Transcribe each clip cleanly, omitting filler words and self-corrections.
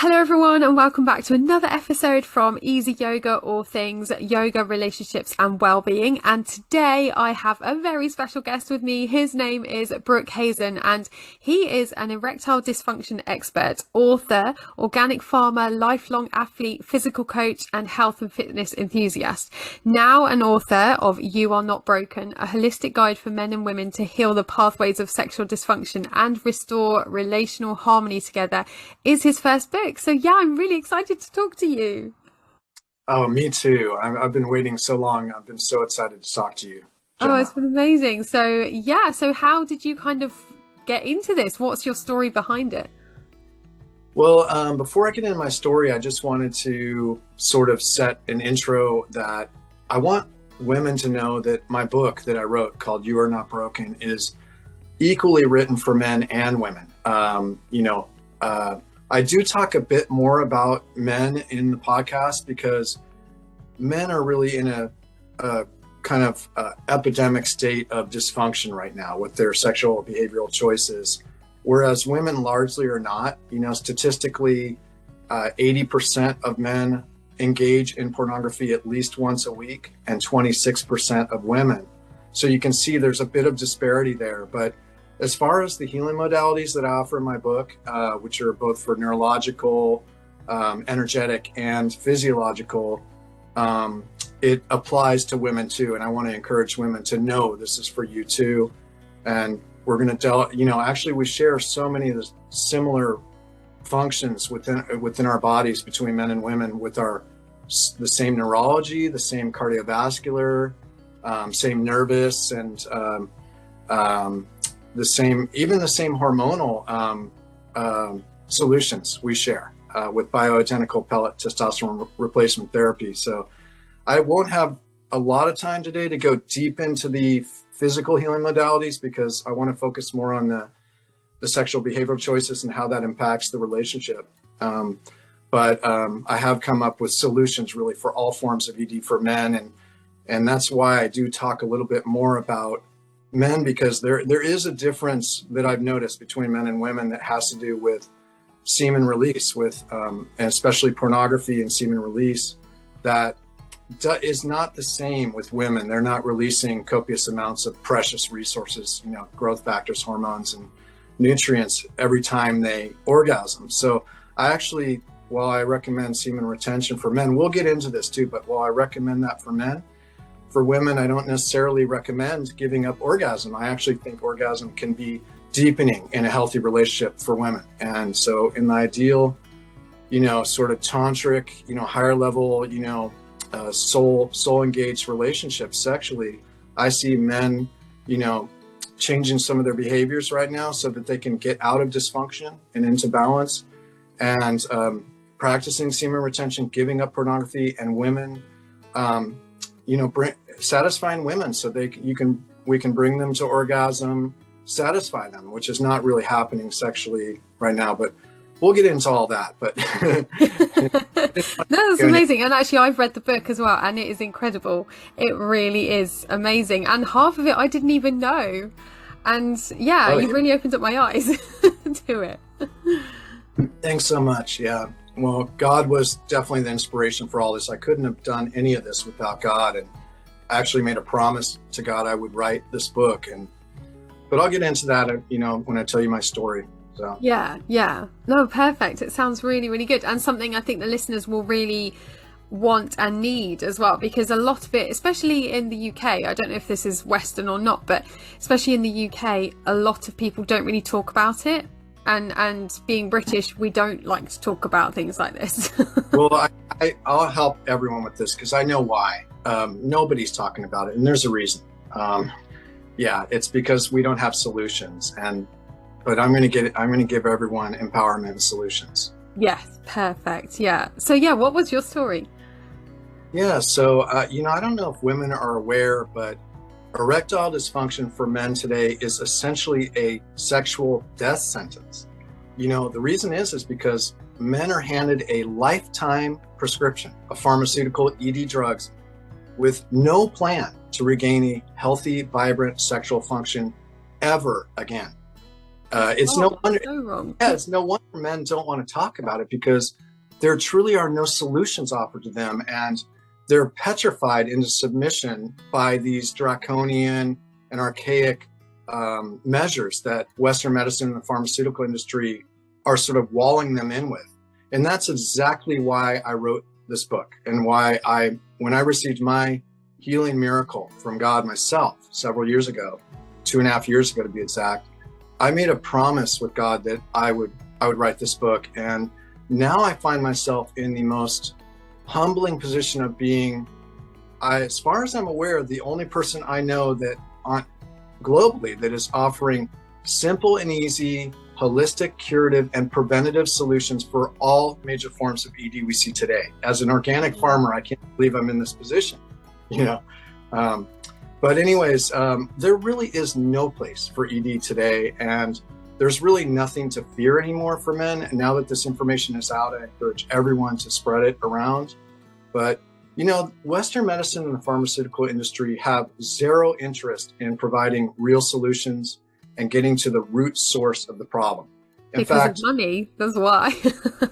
Hello everyone and welcome back to another episode from Easy Yoga, all things yoga, relationships and well-being. And today I have a very special guest with me. His name is Brooke Hazen and he is an erectile dysfunction expert, author, organic farmer, lifelong athlete, physical coach and health and fitness enthusiast. Now an author of You Are Not Broken, a holistic guide for men and women to heal the pathways of sexual dysfunction and restore relational harmony together is his first book. So yeah, I'm really excited to talk to you. Oh, me too. I've been waiting so long. I've been so excited to talk to you, Gemma. Oh, it's been amazing. So yeah, so how did you kind of get into this? What's your story behind it? Well, before I get into my story, I just wanted to sort of set an intro that I want women to know that my book that I wrote called You Are Not Broken is equally written for men and women. I do talk a bit more about men in the podcast because men are really in a kind of epidemic state of dysfunction right now with their sexual behavioral choices, whereas women largely are not. Statistically, 80% of men engage in pornography at least once a week and 26% of women. So you can see there's a bit of disparity there. But as far as the healing modalities that I offer in my book, which are both for neurological, energetic, and physiological, it applies to women too. And I want to encourage women to know this is for you too. And we're going to actually we share so many of the similar functions within our bodies between men and women with the same neurology, the same cardiovascular, same nervous, and the same hormonal solutions we share with bioidentical pellet testosterone replacement therapy. So I won't have a lot of time today to go deep into the physical healing modalities because I want to focus more on the sexual behavioral choices and how that impacts the relationship. But I have come up with solutions really for all forms of ED for men. And that's why I do talk a little bit more about men, because there is a difference that I've noticed between men and women that has to do with semen release, and especially pornography and semen release, that is not the same with women. They're not releasing copious amounts of precious resources, growth factors, hormones, and nutrients every time they orgasm. So I actually, while I recommend semen retention for men, we'll get into this too, but while I recommend that for men, for women, I don't necessarily recommend giving up orgasm. I actually think orgasm can be deepening in a healthy relationship for women. And so in the ideal, sort of tantric, higher level, soul engaged relationships sexually, I see men, changing some of their behaviors right now so that they can get out of dysfunction and into balance, and practicing semen retention, giving up pornography, and women, satisfying women so we can bring them to orgasm, satisfy them, which is not really happening sexually right now, but we'll get into all that. But That's amazing. And actually I've read the book as well and it is incredible. It really is amazing. And half of it I didn't even know. And you really opened up my eyes to it. Thanks so much. Yeah. Well, God was definitely the inspiration for all this. I couldn't have done any of this without God. And I actually made a promise to God I would write this book. But I'll get into that, when I tell you my story. So. Yeah. No, perfect. It sounds really, really good. And something I think the listeners will really want and need as well, because a lot of it, especially in the UK, I don't know if this is Western or not, but especially in the UK, a lot of people don't really talk about it. And being British, we don't like to talk about things like this. Well, I'll help everyone with this because I know why. Nobody's talking about it, and there's a reason. It's because we don't have solutions. But I'm going to give everyone empowerment and solutions. Yes, perfect. Yeah. So what was your story? Yeah. So I don't know if women are aware, but erectile dysfunction for men today is essentially a sexual death sentence. The reason is because men are handed a lifetime prescription of pharmaceutical ED drugs with no plan to regain a healthy, vibrant sexual function ever again. It's no wonder. So wrong. Yeah, it's no wonder men don't want to talk about it, because there truly are no solutions offered to them, and they're petrified into submission by these draconian and archaic measures that Western medicine and the pharmaceutical industry are sort of walling them in with. And that's exactly why I wrote this book, and why when I received my healing miracle from God myself several years ago, 2.5 years ago to be exact, I made a promise with God that I would write this book. And now I find myself in the most humbling position of being, as far as I'm aware, the only person I know that globally that is offering simple and easy, holistic, curative, and preventative solutions for all major forms of ED we see today. As an organic farmer, I can't believe I'm in this position, But anyways, there really is no place for ED today, and there's really nothing to fear anymore for men. And now that this information is out, I encourage everyone to spread it around. But, Western medicine and the pharmaceutical industry have zero interest in providing real solutions and getting to the root source of the problem. Because of money, that's why.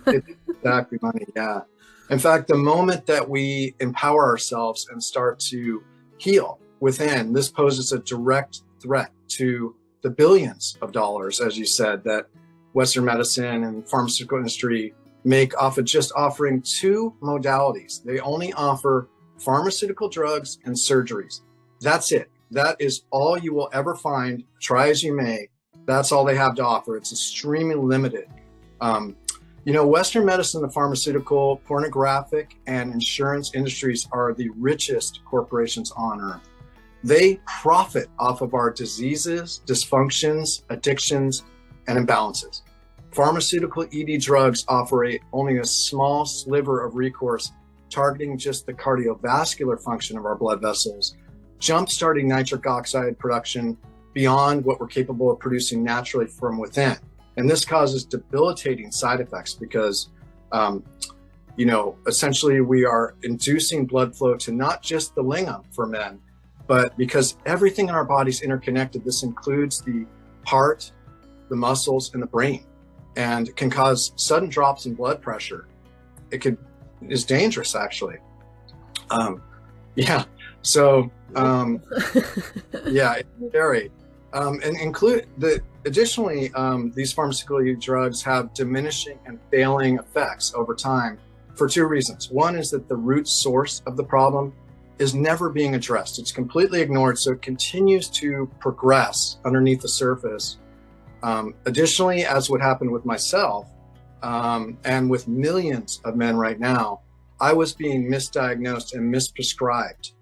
It's exactly money, yeah. In fact, the moment that we empower ourselves and start to heal within, this poses a direct threat to the billions of dollars, as you said, that Western medicine and pharmaceutical industry make off of just offering two modalities. They only offer pharmaceutical drugs and surgeries. That's it. That is all you will ever find. Try as you may. That's all they have to offer. It's extremely limited. Western medicine, the pharmaceutical, pornographic, and insurance industries are the richest corporations on earth. They profit off of our diseases, dysfunctions, addictions, and imbalances. Pharmaceutical ED drugs offer only a small sliver of recourse, targeting just the cardiovascular function of our blood vessels, jump-starting nitric oxide production beyond what we're capable of producing naturally from within. And this causes debilitating side effects because, essentially we are inducing blood flow to not just the lingam for men, but because everything in our body is interconnected, this includes the heart, the muscles, and the brain, and can cause sudden drops in blood pressure. Is dangerous, actually. It's very. Additionally, these pharmaceutical drugs have diminishing and failing effects over time for two reasons. One is that the root source of the problem is never being addressed. It's completely ignored, so it continues to progress underneath the surface. Additionally, as what happened with myself and with millions of men right now, I was being misdiagnosed and misprescribed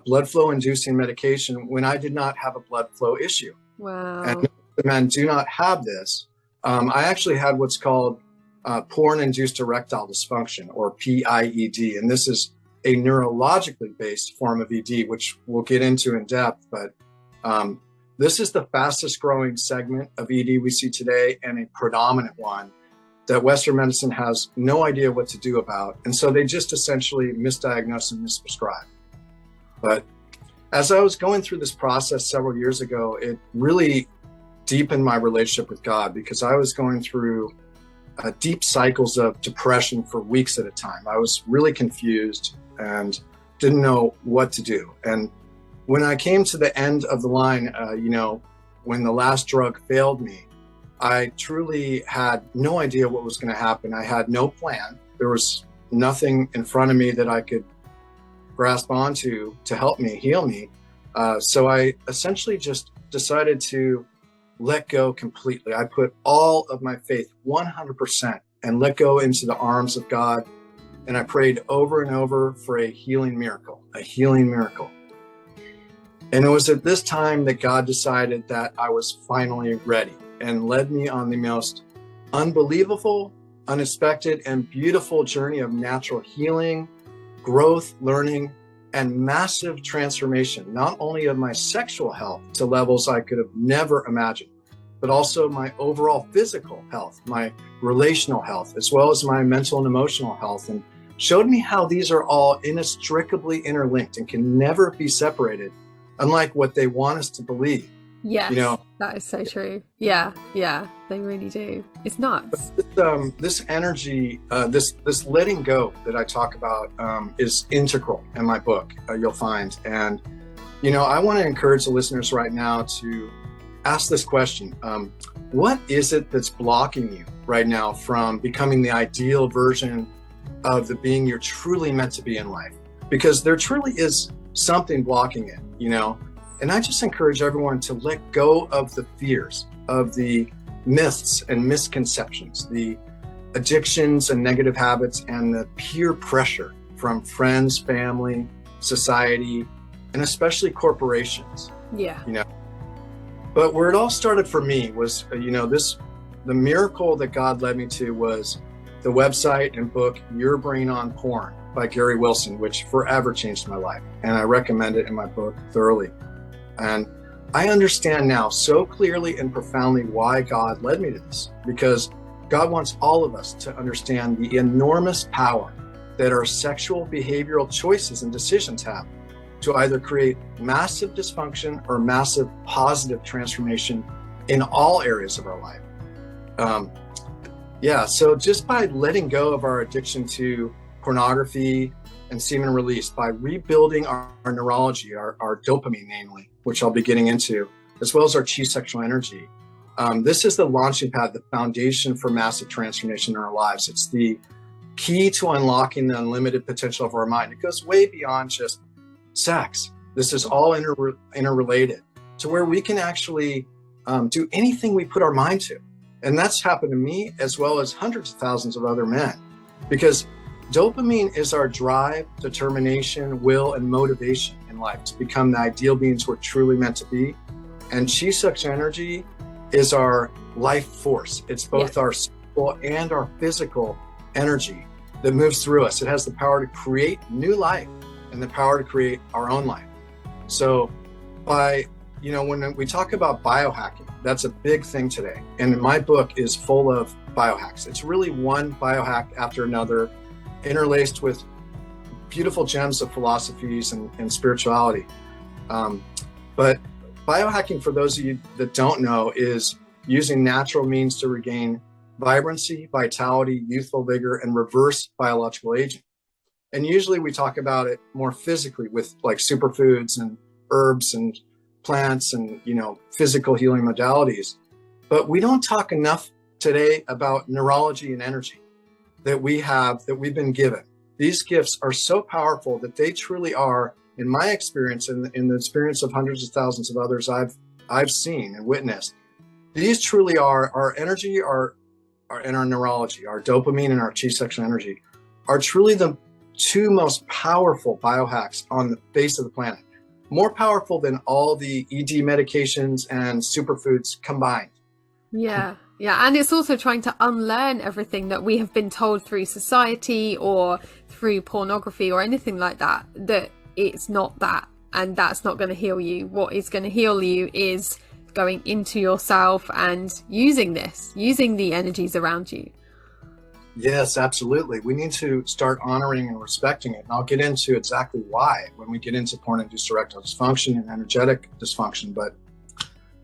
blood flow inducing medication when I did not have a blood flow issue. Wow. And the men do not have this. I actually had what's called porn-induced erectile dysfunction, or PIED, and this is a neurologically based form of ED, which we'll get into in depth, but this is the fastest growing segment of ED we see today, and a predominant one that Western medicine has no idea what to do about. And so they just essentially misdiagnose and misprescribe. But as I was going through this process several years ago, it really deepened my relationship with God, because I was going through deep cycles of depression for weeks at a time. I was really confused and didn't know what to do. And when I came to the end of the line, when the last drug failed me, I truly had no idea what was going to happen. I had no plan. There was nothing in front of me that I could grasp onto to help me, heal me. So I essentially just decided to let go completely. I put all of my faith 100% and let go into the arms of God. And I prayed over and over for a healing miracle. And it was at this time that God decided that I was finally ready, and led me on the most unbelievable, unexpected, and beautiful journey of natural healing, growth, learning, and massive transformation, not only of my sexual health to levels I could have never imagined, but also my overall physical health, my relational health, as well as my mental and emotional health, and showed me how these are all inextricably interlinked and can never be separated, unlike what they want us to believe. Yes, You know, that is so true. Yeah, yeah, they really do. It's nuts. this energy, this letting go that I talk about is integral in my book. You'll find, and I want to encourage the listeners right now to ask this question: what is it that's blocking you right now from becoming the ideal version of the being you're truly meant to be in life? Because there truly is something blocking it, And I just encourage everyone to let go of the fears, of the myths and misconceptions, the addictions and negative habits, and the peer pressure from friends, family, society, and especially corporations. Yeah. But where it all started for me was, the miracle that God led me to was the website and book, Your Brain on Porn by Gary Wilson, which forever changed my life. And I recommend it in my book thoroughly. And I understand now so clearly and profoundly why God led me to this, because God wants all of us to understand the enormous power that our sexual behavioral choices and decisions have to either create massive dysfunction or massive positive transformation in all areas of our life. So just by letting go of our addiction to pornography and semen release, by rebuilding our neurology, our dopamine namely, which I'll be getting into, as well as our chi sexual energy. This is the launching pad, the foundation for massive transformation in our lives. It's the key to unlocking the unlimited potential of our mind. It goes way beyond just sex. This is all interrelated to where we can actually do anything we put our mind to. And that's happened to me as well as hundreds of thousands of other men, because dopamine is our drive, determination, will, and motivation in life to become the ideal beings we're truly meant to be. And chi sexual energy is our life force. It's both our spiritual and our physical energy that moves through us. It has the power to create new life and the power to create our own life. So when we talk about biohacking, that's a big thing today. And my book is full of biohacks. It's really one biohack after another, interlaced with beautiful gems of philosophies and spirituality. But biohacking, for those of you that don't know, is using natural means to regain vibrancy, vitality, youthful vigor, and reverse biological aging. And usually we talk about it more physically with like superfoods and herbs and plants and, physical healing modalities. But we don't talk enough today about neurology and energy that we've been given. These gifts are so powerful that they truly are, in my experience and in the experience of hundreds of thousands of others I've seen and witnessed, these truly are our energy, and our neurology, our dopamine and our chi sexual energy are truly the two most powerful biohacks on the face of the planet. More powerful than all the ED medications and superfoods combined. Yeah. Yeah. And it's also trying to unlearn everything that we have been told through society or through pornography or anything like that, that it's not that, and that's not going to heal you. What is going to heal you is going into yourself and using the energies around you. Yes, absolutely. We need to start honoring and respecting it. And I'll get into exactly why when we get into porn-induced erectile dysfunction and energetic dysfunction. But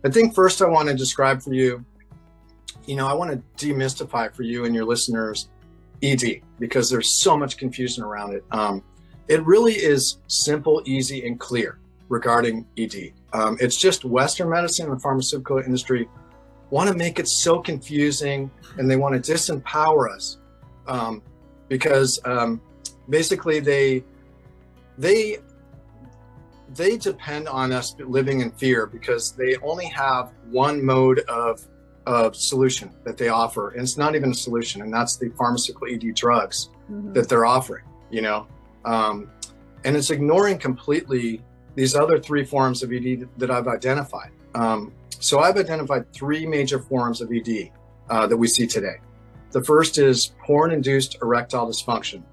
I think first I want to describe for you, I want to demystify for you and your listeners ED, because there's so much confusion around it. It really is simple, easy, and clear regarding ED. It's just Western medicine and the pharmaceutical industry want to make it so confusing, and they want to disempower us because basically they depend on us living in fear, because they only have one mode of solution that they offer, and it's not even a solution, and that's the pharmaceutical ED drugs that they're offering, and it's ignoring completely these other three forms of ED that I've identified. So I've identified three major forms of ED that we see today. The first is porn-induced erectile dysfunction.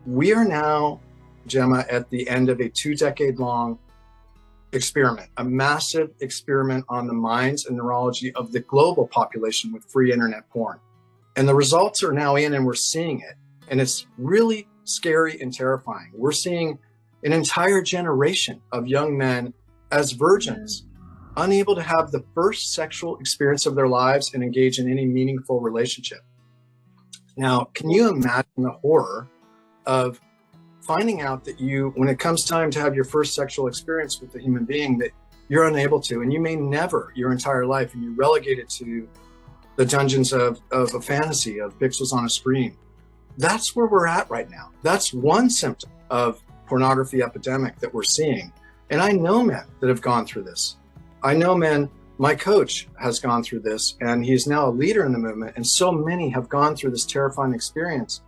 We are now, Gemma, at the end of a 2-decade-long experiment, a massive experiment on the minds and neurology of the global population with free internet porn. And the results are now in, and we're seeing it. And it's really scary and terrifying. We're seeing an entire generation of young men as virgins unable to have the first sexual experience of their lives and engage in any meaningful relationship. Now, can you imagine the horror of finding out that when it comes time to have your first sexual experience with a human being, that you're unable to, and you may never your entire life, and you're relegated to the dungeons of a fantasy of pixels on a screen? That's where we're at right now. That's one symptom of pornography epidemic that we're seeing. And I know men that have gone through this. I know men, my coach has gone through this, and he's now a leader in the movement. And so many have gone through this terrifying experience.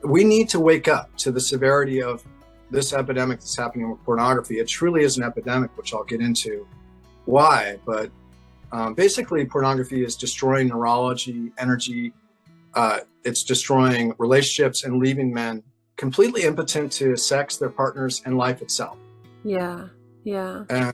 We need to wake up to the severity of this epidemic that's happening with pornography. It truly is an epidemic, which I'll get into why. But basically, pornography is destroying neurology, energy. It's destroying relationships and leaving men completely impotent to sex, their partners, and life itself. Yeah. And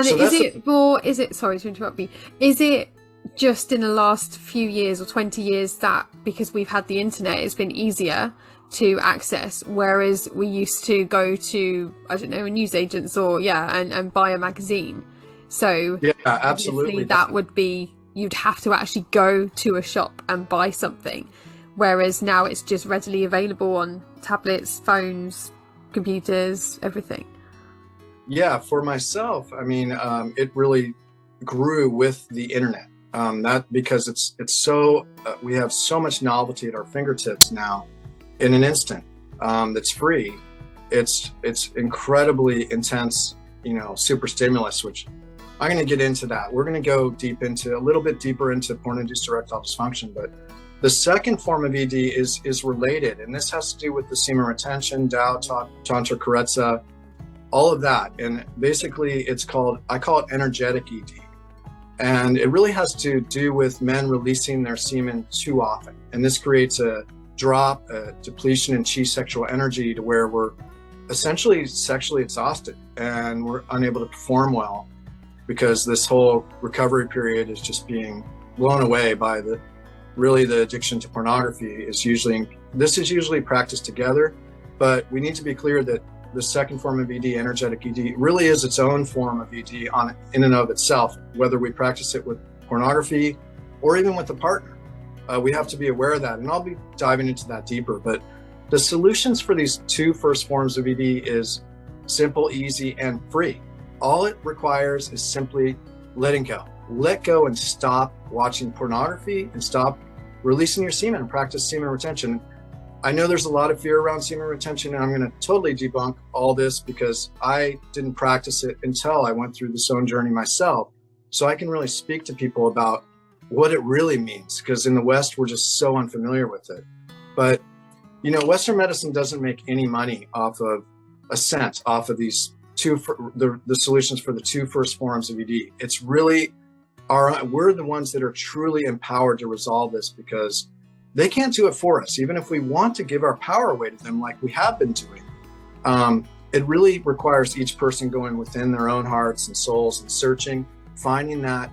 So is it, sorry to interrupt me, is it just in the last few years or 20 years that because we've had the internet, it's been easier to access, whereas we used to go to, I don't know, newsagents or, and buy a magazine. So yeah, absolutely. That would be, you'd have to actually go to a shop and buy something. Whereas now it's just readily available on tablets, phones, computers, everything. Yeah, for myself, I mean, it really grew with the internet. That because it's so we have so much novelty at our fingertips now, in an instant. That's free. It's incredibly intense, super stimulus. Which I'm going to get into that. We're going to go a little bit deeper into porn-induced erectile dysfunction, but the second form of ED is related, and this has to do with the semen retention, Tao, Tantra, Karezza, all of that. And basically I call it energetic ED. And it really has to do with men releasing their semen too often. And this creates a drop, a depletion in chi sexual energy to where we're essentially sexually exhausted and we're unable to perform well because this whole recovery period is just being blown away by the addiction to pornography. This is usually practiced together, but we need to be clear that the second form of ED, energetic ED, really is its own form of ED in and of itself, whether we practice it with pornography or even with a partner. We have to be aware of that, and I'll be diving into that deeper. But the solutions for these two first forms of ED is simple, easy, and free. All it requires is simply letting go. Let go and stop watching pornography and stop releasing your semen and practice semen retention. I know there's a lot of fear around semen retention, and I'm going to totally debunk all this because I didn't practice it until I went through this own journey myself. So I can really speak to people about what it really means, because in the West, we're just so unfamiliar with it. But, Western medicine doesn't make any money off of these the solutions for the two first forms of ED. It's really we're the ones that are truly empowered to resolve this, because they can't do it for us, even if we want to give our power away to them like we have been doing. It really requires each person going within their own hearts and souls and searching, finding that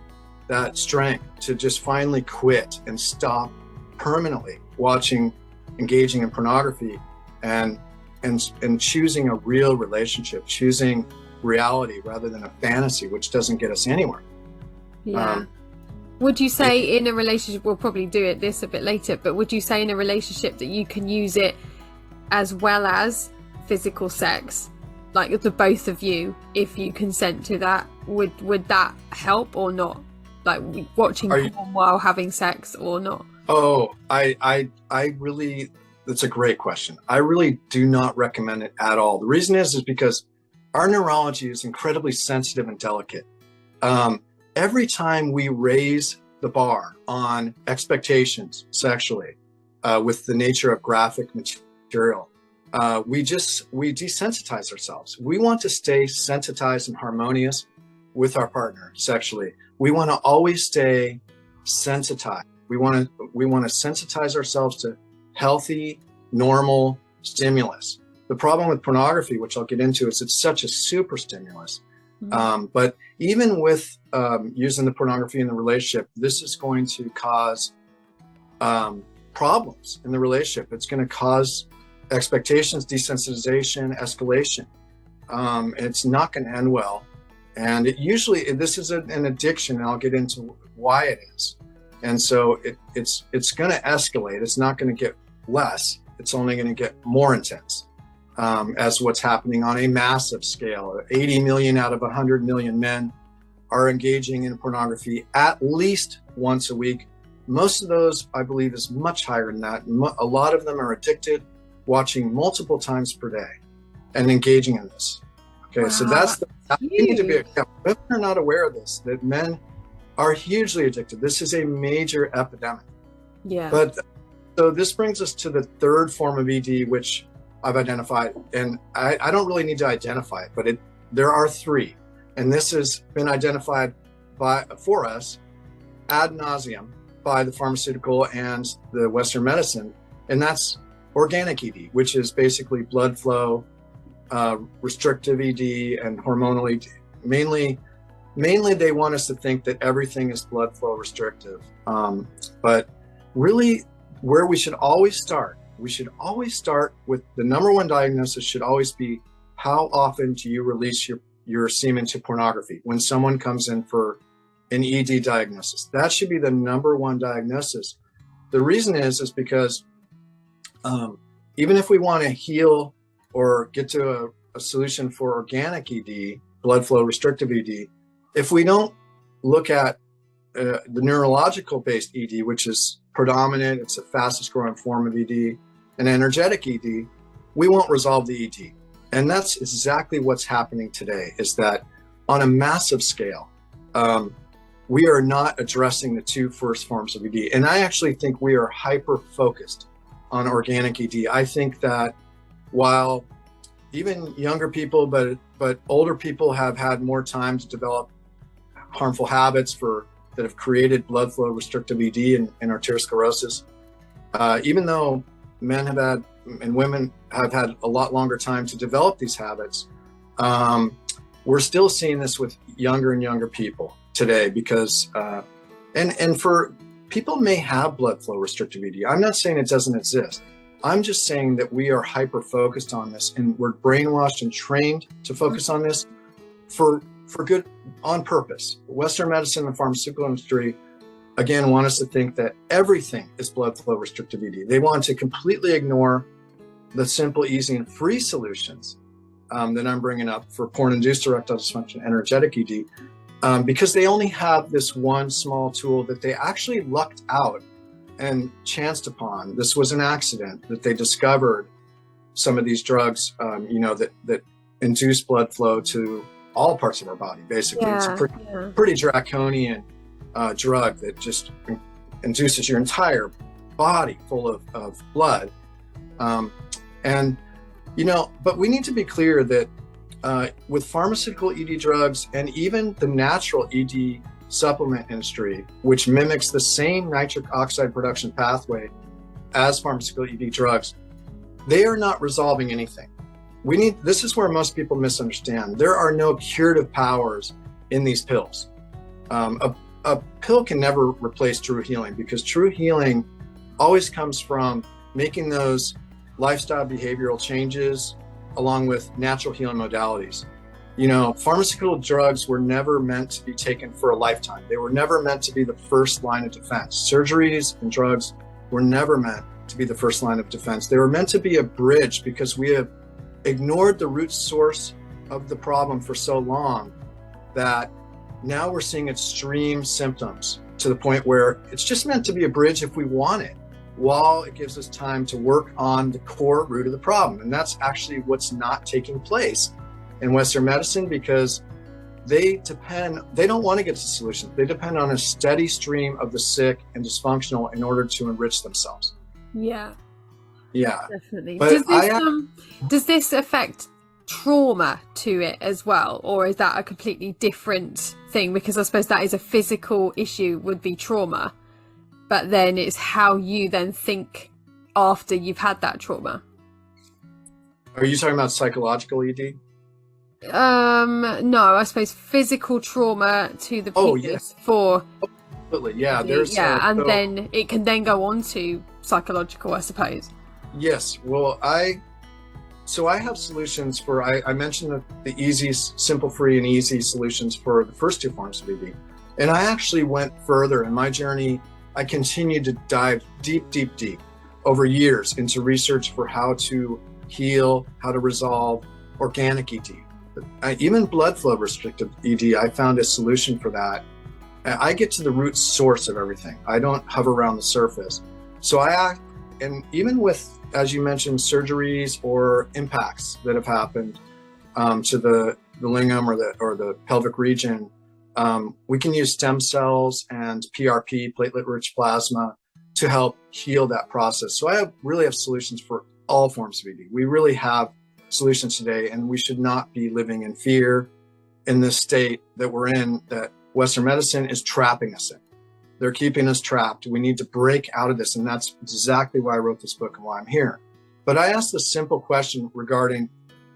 strength to just finally quit and stop permanently engaging in pornography and choosing a real relationship, choosing reality rather than a fantasy, which doesn't get us anywhere. Yeah. Would you say in a relationship, we'll probably do this a bit later, but would you say in a relationship that you can use it as well as physical sex, like the both of you, if you consent to that? Would that help or not? Like watching porn while having sex or not? Oh, I really, that's a great question. I really do not recommend it at all. The reason is because our neurology is incredibly sensitive and delicate. Every time we raise the bar on expectations sexually with the nature of graphic material, we desensitize ourselves. We want to stay sensitized and harmonious with our partner sexually. We want to always stay sensitized. We want to sensitize ourselves to healthy, normal stimulus. The problem with pornography, which I'll get into, is it's such a super stimulus. But even with using the pornography in the relationship, this is going to cause problems in the relationship. It's going to cause expectations, desensitization, escalation. It's not going to end well. And this is an addiction, and I'll get into why it is. And so it's going to escalate. It's not going to get less. It's only going to get more intense, as what's happening on a massive scale. 80 million out of 100 million men are engaging in pornography at least once a week. Most of those, I believe, is much higher than that. A lot of them are addicted, watching multiple times per day and engaging in this. Okay, wow. So we need to be, women are not aware of this, that men are hugely addicted. This is a major epidemic. Yeah. But so this brings us to the third form of ED, which I've identified, and I don't really need to identify it, but there are three, and this has been identified for us ad nauseum by the pharmaceutical and the Western medicine, and that's organic ED, which is basically blood flow, restrictive ED, and hormonal ED. Mainly they want us to think that everything is blood flow restrictive, but really where we should always start with the number one diagnosis should always be, how often do you release your semen to pornography? When someone comes in for an ED diagnosis, that should be the number one diagnosis. The reason is because even if we want to heal or get to a solution for organic ED, blood flow restrictive ED, if we don't look at the neurological based ED, which is predominant, it's the fastest growing form of ED, and energetic ED, we won't resolve the ED. And that's exactly what's happening today, is that on a massive scale, we are not addressing the two first forms of ED. And I actually think we are hyper focused on organic ED. I think that while even younger people, but older people have had more time to develop harmful habits that have created blood flow restrictive ED and arteriosclerosis, even though men have had and women have had a lot longer time to develop these habits, we're still seeing this with younger and younger people today, because and for people may have blood flow restrictive ED. I'm not saying it doesn't exist. I'm just saying that we are hyper focused on this, and we're brainwashed and trained to focus on this for good, on purpose. Western medicine and pharmaceutical industry, again, want us to think that everything is blood flow restrictive ED. They want to completely ignore the simple, easy, and free solutions that I'm bringing up for porn-induced erectile dysfunction, energetic ED, because they only have this one small tool that they actually lucked out and chanced upon. This was an accident that they discovered some of these drugs, that induce blood flow to all parts of our body. Basically, it's a pretty draconian drug that just induces your entire body full of blood. But we need to be clear that with pharmaceutical ED drugs and even the natural ED supplement industry, which mimics the same nitric oxide production pathway as pharmaceutical ED drugs, they are not resolving anything. This is where most people misunderstand. There are no curative powers in these pills. A pill can never replace true healing, because true healing always comes from making those lifestyle behavioral changes along with natural healing modalities. Pharmaceutical drugs were never meant to be taken for a lifetime. They were never meant to be the first line of defense. Surgeries and drugs were never meant to be the first line of defense. They were meant to be a bridge, because we have ignored the root source of the problem for so long that now we're seeing extreme symptoms to the point where it's just meant to be a bridge if we want it, while it gives us time to work on the core root of the problem. And that's actually what's not taking place in Western medicine, because they don't want to get to solutions. They depend on a steady stream of the sick and dysfunctional in order to enrich themselves. Yeah, definitely. But does this affect trauma to it as well, or is that a completely different thing? Because I suppose that is a physical issue, would be trauma, but then it's how you then think after you've had that trauma. Are you talking about psychological ED? No, I suppose physical trauma to the penis for absolutely, yeah. Then it can then go on to psychological, I suppose. Yes. Well, So I have solutions for, I mentioned the easy, simple, free, and easy solutions for the first two forms of ED. And I actually went further in my journey. I continued to dive deep, deep, deep over years into research for how to heal, how to resolve organic ED. Even blood flow restrictive ED, I found a solution for that. I get to the root source of everything. I don't hover around the surface. So and even with, as you mentioned, surgeries or impacts that have happened to the lingam or the pelvic region, we can use stem cells and PRP, platelet-rich plasma, to help heal that process. So I really have solutions for all forms of ED. We really have solutions today, and we should not be living in fear in this state that we're in, that Western medicine is trapping us in. They're keeping us trapped. We need to break out of this, and that's exactly why I wrote this book and why I'm here. But I asked a simple question regarding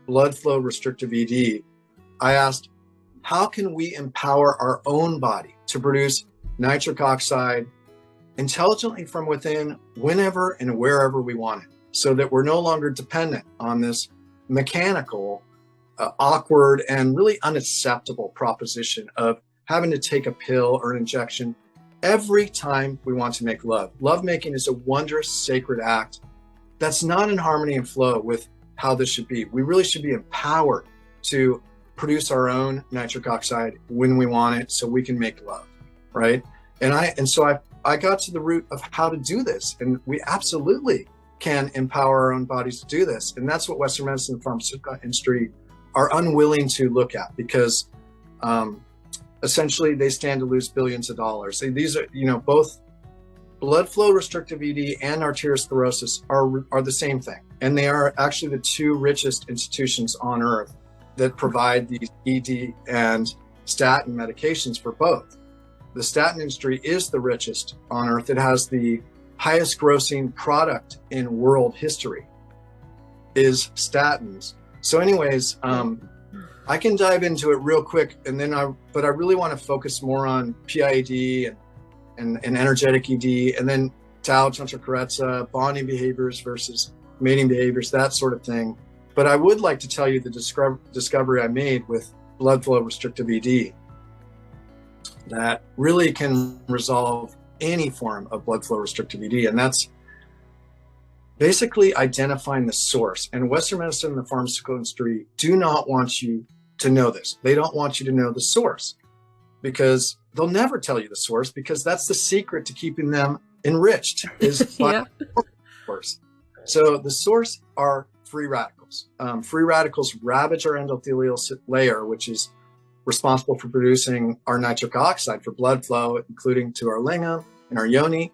blood flow restrictive ED. I asked, how can we empower our own body to produce nitric oxide intelligently from within, whenever and wherever we want it, so that we're no longer dependent on this mechanical, awkward, and really unacceptable proposition of having to take a pill or an injection every time we want to make love. Love making is a wondrous, sacred act that's not in harmony and flow with how this should be. We really should be empowered to produce our own nitric oxide when we want it, so we can make love, right? And so I got to the root of how to do this, and we absolutely can empower our own bodies to do this. And that's what Western medicine and the pharmaceutical industry are unwilling to look at, because essentially they stand to lose billions of dollars. These are, both blood flow restrictive ED and arteriosclerosis are the same thing. And they are actually the two richest institutions on earth that provide these ED and statin medications for both. The statin industry is the richest on earth. It has the highest grossing product in world history is statins. So anyways, I can dive into it real quick, but I really want to focus more on PIED and energetic ED, and then Tao, Tantra, Karezza, bonding behaviors versus mating behaviors, that sort of thing. But I would like to tell you the discovery I made with blood flow restrictive ED that really can resolve any form of blood flow restrictive ED, and that's basically identifying the source. And Western medicine and the pharmaceutical industry do not want you to know this. They don't want you to know the source, because they'll never tell you the source, because that's the secret to keeping them enriched is by the source. So the source are free radicals. Free radicals ravage our endothelial layer, which is responsible for producing our nitric oxide for blood flow, including to our lingam and our yoni.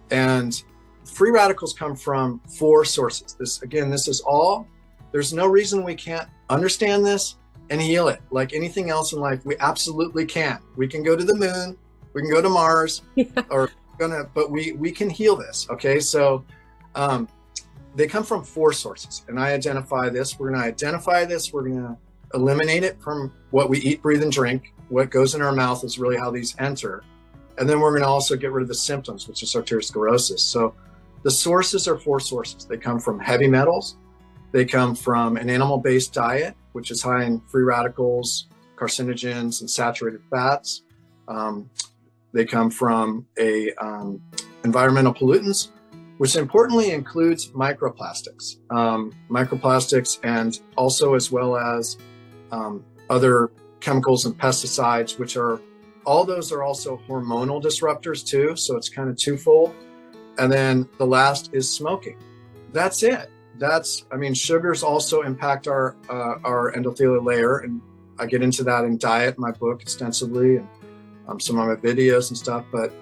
And free radicals come from 4 sources. This is all, there's no reason we can't understand this and heal it. Like anything else in life, we absolutely can. We can go to the moon, we can go to Mars, but we can heal this, okay? So they come from 4 sources, and I identify this. We're gonna identify this, we're gonna eliminate it from what we eat, breathe, and drink. What goes in our mouth is really how these enter. And then we're going to also get rid of the symptoms, which is arteriosclerosis. So the sources are 4 sources. They come from heavy metals. They come from an animal-based diet, which is high in free radicals, carcinogens, and saturated fats. They come from environmental pollutants, which importantly includes microplastics. Microplastics, and also as well as other chemicals and pesticides, which are, all those are also hormonal disruptors too. So it's kind of twofold. And then the last is smoking. That's it. Sugars also impact our endothelial layer. And I get into that in diet, in my book extensively, and some of my videos and stuff. But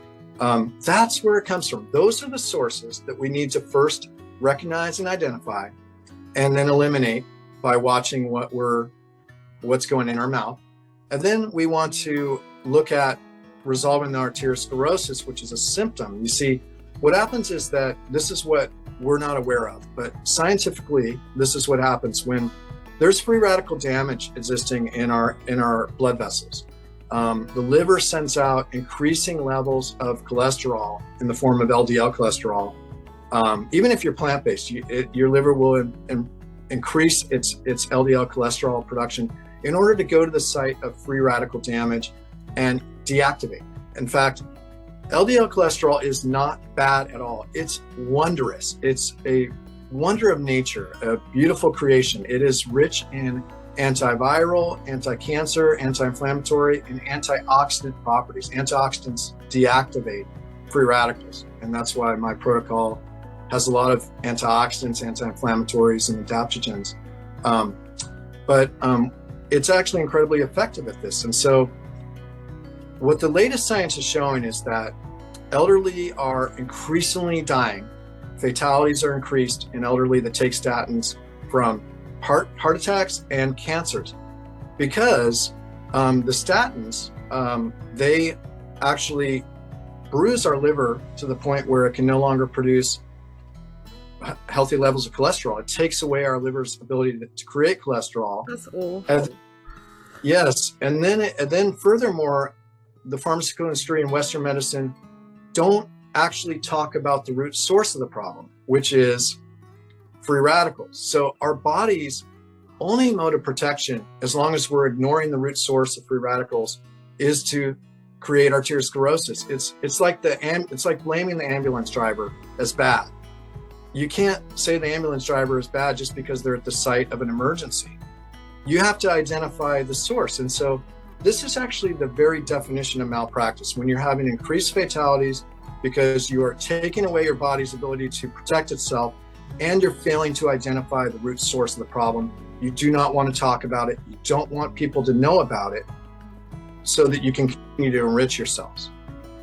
that's where it comes from. Those are the sources that we need to first recognize and identify, and then eliminate by watching what's going in our mouth. And then we want to look at resolving the arteriosclerosis, which is a symptom. You see, what happens is that this is what we're not aware of, but scientifically, this is what happens when there's free radical damage existing in our blood vessels. The liver sends out increasing levels of cholesterol in the form of LDL cholesterol Even if you're plant-based, your liver will increase its LDL cholesterol production in order to go to the site of free radical damage and deactivate. In fact, LDL cholesterol is not bad at all. It's wondrous. It's a wonder of nature, a beautiful creation. It is rich in antiviral, anti-cancer, anti-inflammatory, and antioxidant properties. Antioxidants deactivate free radicals, and that's why my protocol has a lot of antioxidants, anti-inflammatories, and adaptogens. But it's actually incredibly effective at this. And so what the latest science is showing is that elderly are increasingly dying. Fatalities are increased in elderly that take statins from heart attacks and cancers, because the statins, they actually bruise our liver to the point where it can no longer produce healthy levels of cholesterol. It takes away our liver's ability to create cholesterol. That's awful. Yes, and then furthermore, the pharmaceutical industry and Western medicine don't actually talk about the root source of the problem, which is free radicals. So our body's only mode of protection, as long as we're ignoring the root source of free radicals, is to create arteriosclerosis. It's like blaming the ambulance driver as bad. You can't say the ambulance driver is bad just because they're at the site of an emergency. You have to identify the source. And so this is actually the very definition of malpractice, when you're having increased fatalities because you are taking away your body's ability to protect itself and you're failing to identify the root source of the problem. You do not want to talk about it. You don't want people to know about it so that you can continue to enrich yourselves.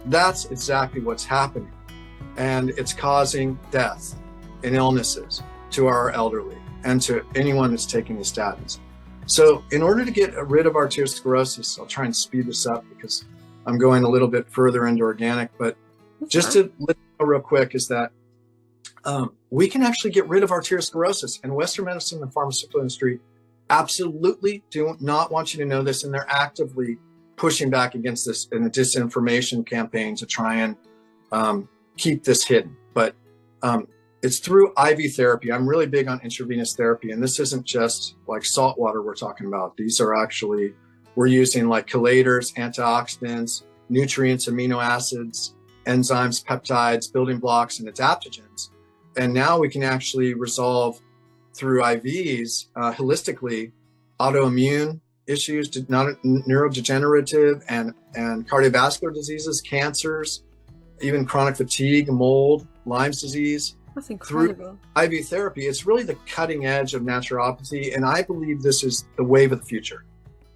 That's exactly what's happening. And it's causing death and illnesses to our elderly and to anyone that's taking the statins. So in order to get rid of arteriosclerosis, I'll try and speed this up because I'm going a little bit further into organic, but just to let you know real quick is that we can actually get rid of arteriosclerosis, and Western medicine and the pharmaceutical industry absolutely do not want you to know this, and they're actively pushing back against this in a disinformation campaign to try and keep this hidden. But it's through IV therapy. I'm really big on intravenous therapy, and this isn't just like salt water we're talking about. These are actually, we're using like chelators, antioxidants, nutrients, amino acids, enzymes, peptides, building blocks, and adaptogens. And now we can actually resolve through IVs holistically autoimmune issues, neurodegenerative and cardiovascular diseases, cancers, even chronic fatigue, mold, Lyme's disease. That's incredible. Through IV therapy, it's really the cutting edge of naturopathy, and I believe this is the wave of the future.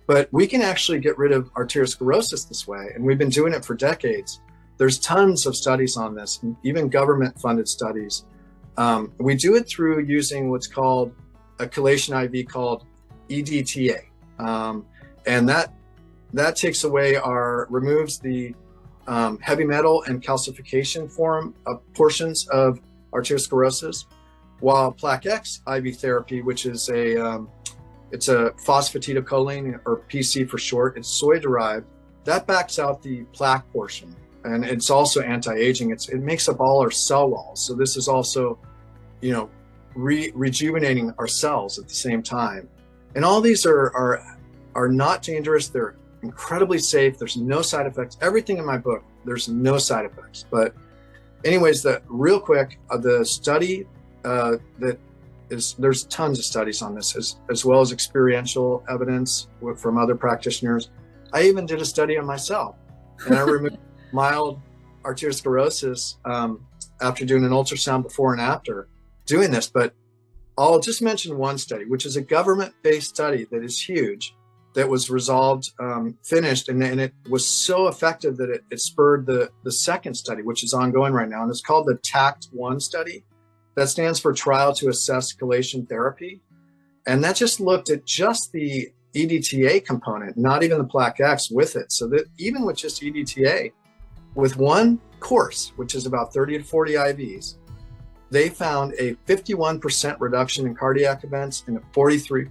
But we can actually get rid of arteriosclerosis this way, and we've been doing it for decades. There's tons of studies on this, even government-funded studies. We do it through using what's called a chelation IV called EDTA, and that takes away removes the heavy metal and calcification portions of arteriosclerosis, while Plaque X IV therapy, which is it's a phosphatidylcholine, or PC for short, it's soy derived, that backs out the plaque portion. And it's also anti-aging. It makes up all our cell walls. So this is also, rejuvenating our cells at the same time. And all these are not dangerous. They're incredibly safe. There's no side effects. Everything in my book, there's no side effects. But anyways, real quick, the study there's tons of studies on this, as well as experiential evidence from other practitioners. I even did a study on myself, and I removed mild arteriosclerosis after doing an ultrasound before and after doing this. But I'll just mention one study, which is a government-based study that is huge, that was finished, and it was so effective that it spurred the second study, which is ongoing right now, and it's called the TACT-1 study. That stands for Trial to Assess Chelation Therapy. And that just looked at just the EDTA component, not even the Plaque X with it. So that even with just EDTA, with one course, which is about 30 to 40 IVs, they found a 51% reduction in cardiac events and a 43%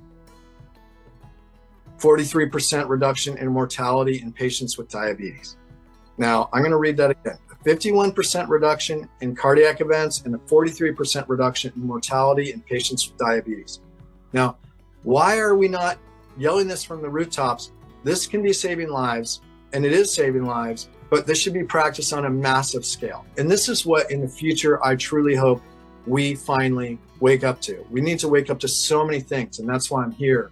reduction in mortality in patients with diabetes. Now, I'm going to read that again. A 51% reduction in cardiac events and a 43% reduction in mortality in patients with diabetes. Now, why are we not yelling this from the rooftops? This can be saving lives, and it is saving lives, but this should be practiced on a massive scale. And this is what in the future I truly hope we finally wake up to. We need to wake up to so many things, and that's why I'm here.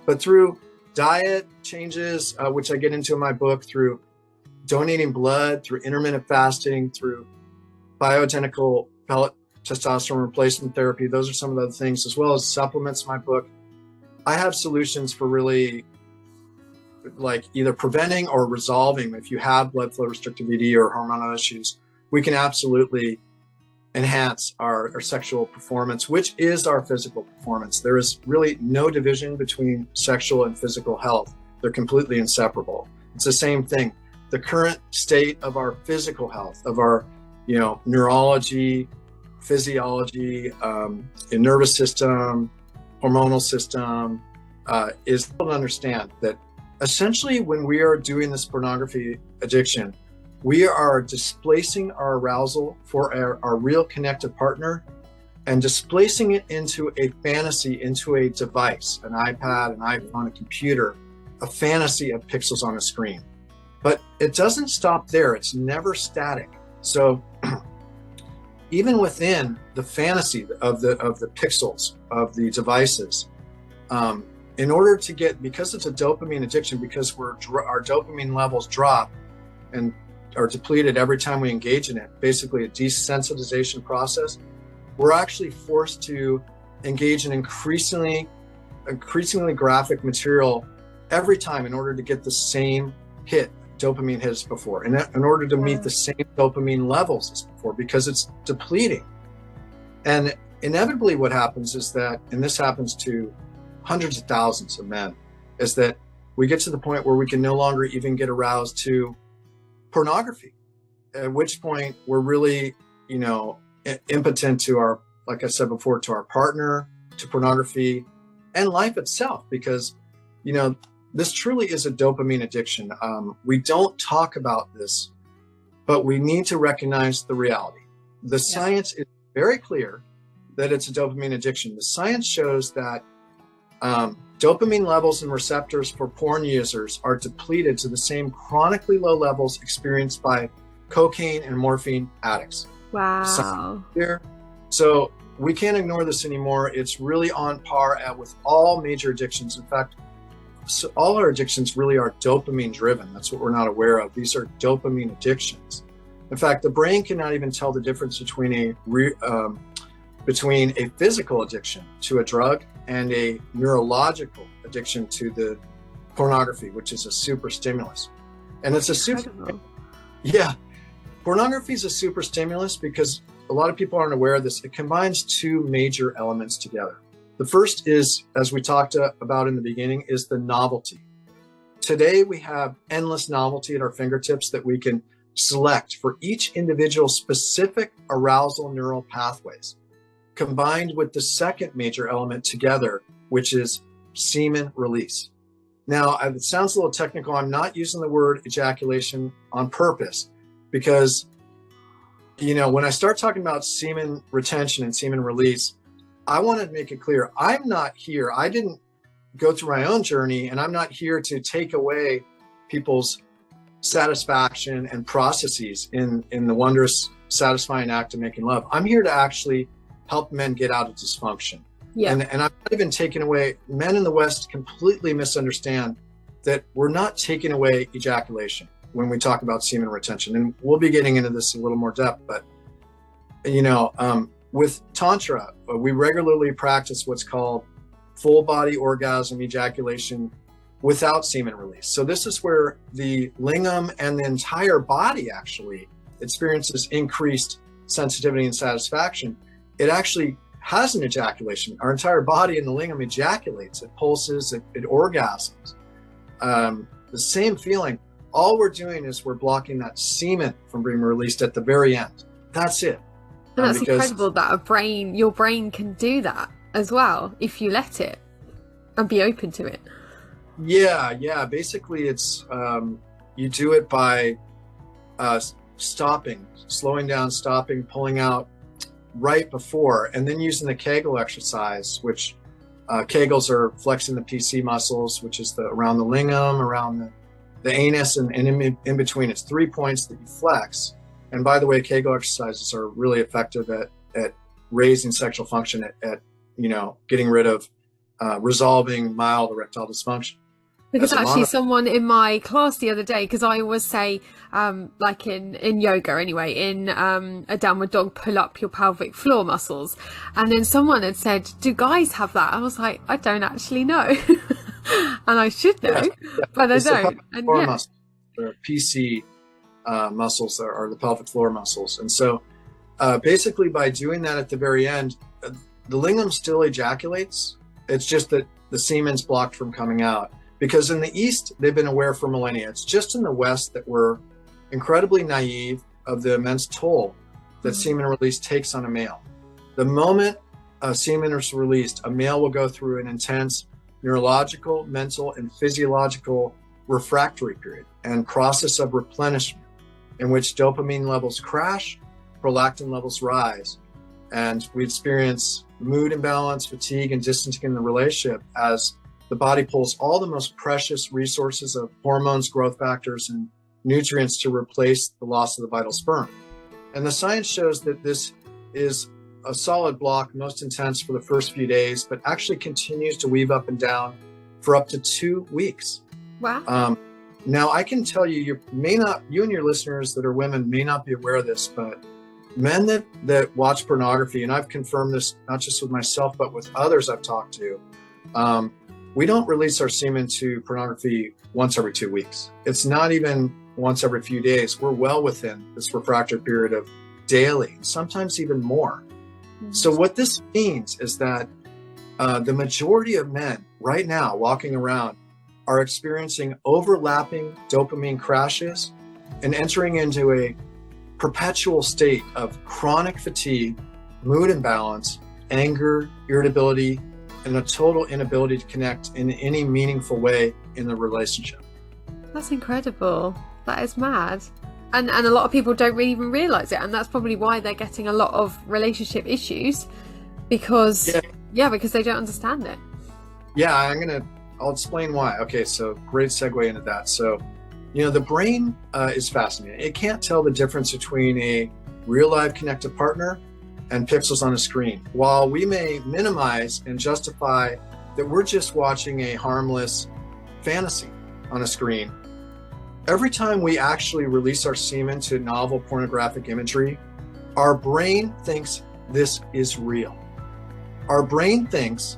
But through diet changes, which I get into in my book, through donating blood, through intermittent fasting, through bioidentical pellet testosterone replacement therapy, those are some of the things, as well as supplements in my book. I have solutions for really like either preventing or resolving. If you have blood flow restricted VD or hormonal issues, we can absolutely enhance our sexual performance, which is our physical performance. There is really no division between sexual and physical health. They're completely inseparable. It's the same thing. The current state of our physical health, of our, neurology, physiology, nervous system, hormonal system, is to understand that essentially when we are doing this pornography addiction, we are displacing our arousal for our real connected partner and displacing it into a fantasy, into a device, an iPad, an iPhone, a computer, a fantasy of pixels on a screen. But it doesn't stop there. It's never static. So even within the fantasy of the pixels of the devices, in order to get, because it's a dopamine addiction, because our dopamine levels drop and are depleted every time we engage in it, basically a desensitization process, we're actually forced to engage in increasingly graphic material every time in order to get the same hit dopamine hit as before, and in order to meet the same dopamine levels as before, because it's depleting. And inevitably what happens is that, and this happens to hundreds of thousands of men, is that we get to the point where we can no longer even get aroused to pornography, at which point we're really, impotent to our, like I said before, to our partner, to pornography, and life itself, because, this truly is a dopamine addiction. We don't talk about this, but we need to recognize the reality. The science is very clear that it's a dopamine addiction. The science shows that dopamine levels and receptors for porn users are depleted to the same chronically low levels experienced by cocaine and morphine addicts. Wow. So we can't ignore this anymore. It's really on par with all major addictions. In fact, so all our addictions really are dopamine driven. That's what we're not aware of. These are dopamine addictions. In fact, the brain cannot even tell the difference between a physical addiction to a drug and a neurological addiction to the pornography, which is a super stimulus. And it's pornography is a super stimulus because a lot of people aren't aware of this. It combines two major elements together. The first is, as we talked about in the beginning, is the novelty. Today, we have endless novelty at our fingertips that we can select for each individual specific arousal neural pathways, combined with the second major element together, which is semen release. Now, it sounds a little technical. I'm not using the word ejaculation on purpose because, when I start talking about semen retention and semen release, I want to make it clear, I'm not here. I didn't go through my own journey, and I'm not here to take away people's satisfaction and processes in the wondrous, satisfying act of making love. I'm here to actually help men get out of dysfunction. Yeah. And I'm not even taking away, men in the West completely misunderstand that we're not taking away ejaculation when we talk about semen retention. And we'll be getting into this in a little more depth, but with Tantra, we regularly practice what's called full body orgasm ejaculation without semen release. So this is where the lingam and the entire body actually experiences increased sensitivity and satisfaction. It actually has an ejaculation. Our entire body in the lingam ejaculates, it pulses, it orgasms. The same feeling. All we're doing is we're blocking that semen from being released at the very end. That's it. And that's incredible that your brain can do that as well if you let it and be open to it. Yeah. Basically, it's you do it by slowing down, stopping, pulling out right before, and then using the Kegel exercise, which Kegels are flexing the PC muscles, which is around the lingam, around the anus, and in between. It's 3 points that you flex. And by the way, Kegel exercises are really effective at raising sexual function, at getting rid of resolving mild erectile dysfunction. Because actually someone in my class the other day, because I always say, like in yoga anyway, in a downward dog, pull up your pelvic floor muscles. And then someone had said, do guys have that? I was like, I don't actually know. And I should know, but I don't. And muscles, the PC muscles are the pelvic floor muscles. And so basically by doing that at the very end, the lingam still ejaculates. It's just that the semen's blocked from coming out. Because in the East, they've been aware for millennia. It's just in the West that we're incredibly naive of the immense toll that semen release takes on a male. The moment semen is released, a male will go through an intense neurological, mental, and physiological refractory period and process of replenishment, in which dopamine levels crash, prolactin levels rise, and we experience mood imbalance, fatigue, and distancing in the relationship as the body pulls all the most precious resources of hormones, growth factors, and nutrients to replace the loss of the vital sperm. And the science shows that this is a solid block, most intense for the first few days, but actually continues to weave up and down for up to 2 weeks. Wow. Now, I can tell you, you and your listeners that are women may not be aware of this, but men that watch pornography, and I've confirmed this not just with myself, but with others I've talked to, we don't release our semen to pornography once every 2 weeks. It's not even once every few days. We're well within this refractory period of daily, sometimes even more. So what this means is that the majority of men right now walking around are experiencing overlapping dopamine crashes and entering into a perpetual state of chronic fatigue, mood imbalance, anger, irritability, and a total inability to connect in any meaningful way in the relationship. That's incredible. That is mad. And a lot of people don't really even realize it. And that's probably why they're getting a lot of relationship issues because they don't understand it. Yeah, I'll explain why. Okay, so great segue into that. So, the brain is fascinating. It can't tell the difference between a real live connected partner and pixels on a screen. While we may minimize and justify that we're just watching a harmless fantasy on a screen, every time we actually release our semen to novel pornographic imagery, our brain thinks this is real. Our brain thinks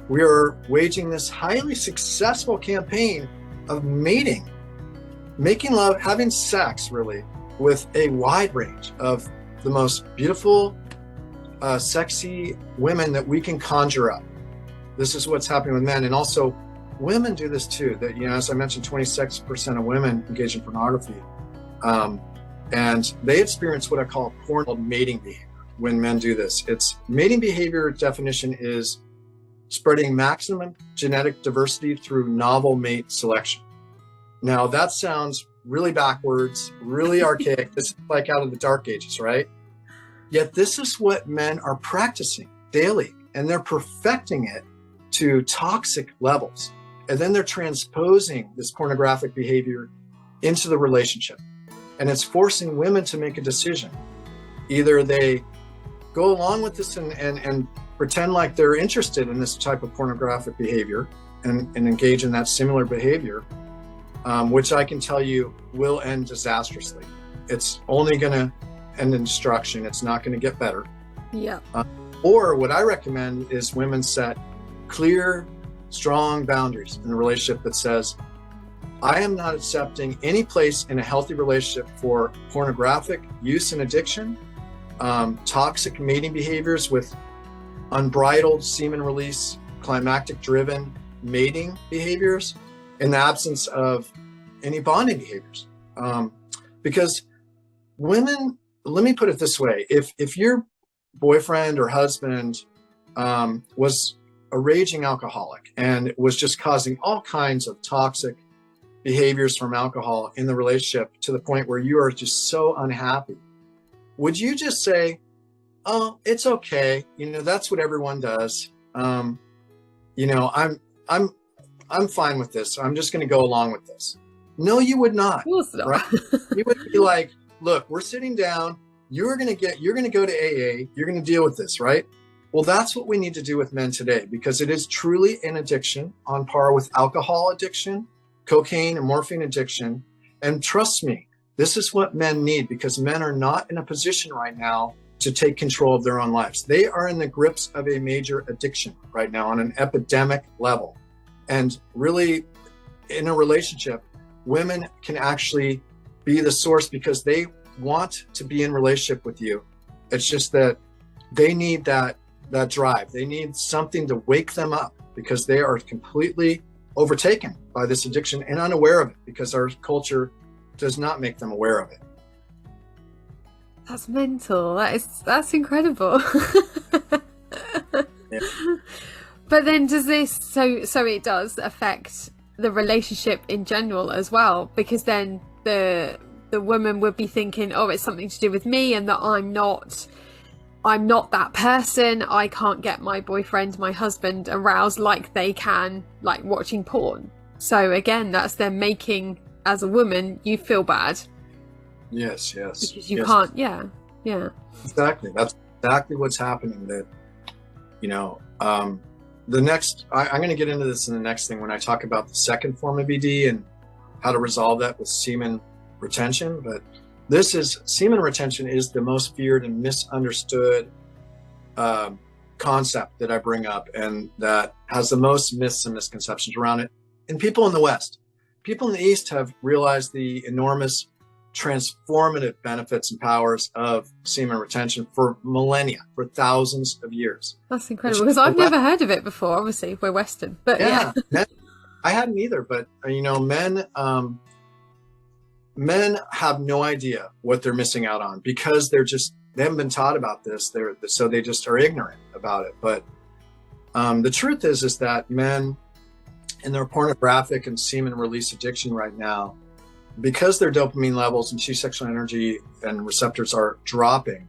we are waging this highly successful campaign of mating, making love, having sex really, with a wide range of the most beautiful, sexy women that we can conjure up. This is what's happening with men. And also women do this too. That, as I mentioned, 26% of women engage in pornography. And they experience what I call pornal mating behavior when men do this. It's mating behavior definition is spreading maximum genetic diversity through novel mate selection. Now that sounds really backwards, really archaic. This is like out of the dark ages, right? Yet this is what men are practicing daily, and they're perfecting it to toxic levels. And then they're transposing this pornographic behavior into the relationship. And it's forcing women to make a decision. Either they go along with this and pretend like they're interested in this type of pornographic behavior and engage in that similar behavior, which I can tell you will end disastrously. It's only going to end in destruction. It's not going to get better. Yeah. Or what I recommend is women set clear, strong boundaries in a relationship that says, I am not accepting any place in a healthy relationship for pornographic use and addiction, toxic mating behaviors with unbridled semen release, climactic driven mating behaviors in the absence of any bonding behaviors. Because women, let me put it this way, if your boyfriend or husband was a raging alcoholic and was just causing all kinds of toxic behaviors from alcohol in the relationship to the point where you are just so unhappy, would you just say, oh, it's okay, that's what everyone does, I'm fine with this, I'm just going to go along with this? No, you would not. Of course not. Right? You would be like, look, we're sitting down, you're going to go to AA, you're going to deal with this, right? Well, that's what we need to do with men today, because it is truly an addiction on par with alcohol addiction, cocaine and morphine addiction. And trust me, this is what men need, because men are not in a position right now to take control of their own lives. They are in the grips of a major addiction right now on an epidemic level. And really, in a relationship, women can actually be the source, because they want to be in relationship with you. It's just that they need that drive. They need something to wake them up, because they are completely overtaken by this addiction and unaware of it, because our culture does not make them aware of it. That's mental. That's incredible. Yeah. But then does this, so it does affect the relationship in general as well, because then the woman would be thinking, oh, it's something to do with me, and that I'm not that person. I can't get my boyfriend, my husband aroused like they can, like watching porn. So again, that's them making, as a woman, you feel bad. Yes. Because you can't, yeah. Exactly. That's exactly what's happening. That, the next, I'm going to get into this in the next thing when I talk about the second form of ED and how to resolve that with semen retention. But semen retention is the most feared and misunderstood concept that I bring up, and that has the most myths and misconceptions around it. And people in the West, people in the East have realized the enormous transformative benefits and powers of semen retention for millennia, for thousands of years. That's incredible, because I've never heard of it before. Obviously, we're Western, but yeah. I hadn't either, but men have no idea what they're missing out on, because they haven't been taught about this. So they just are ignorant about it. But the truth is that men in their pornographic and semen release addiction right now, because their dopamine levels and chi sexual energy and receptors are dropping,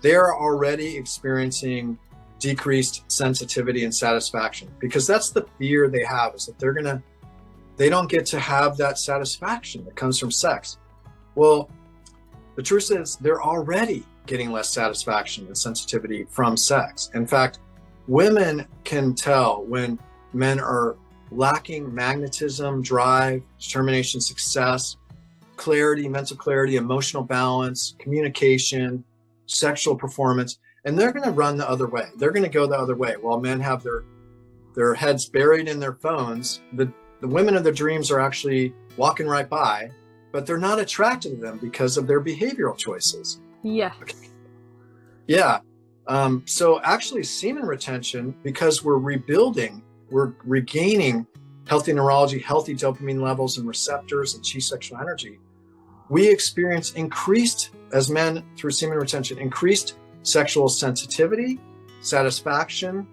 they are already experiencing decreased sensitivity and satisfaction, because that's the fear they have, is that they don't get to have that satisfaction that comes from sex. Well, the truth is they're already getting less satisfaction and sensitivity from sex. In fact, women can tell when men are lacking magnetism, drive, determination, success, clarity, mental clarity, emotional balance, communication, sexual performance, and they're going to run the other way. They're going to go the other way. While men have their heads buried in their phones, the women of their dreams are actually walking right by, but they're not attracted to them because of their behavioral choices. Yeah. Okay. Yeah. So actually semen retention, because we're regaining healthy neurology, healthy dopamine levels and receptors and chi sexual energy, we experience increased, as men through semen retention, increased sexual sensitivity, satisfaction,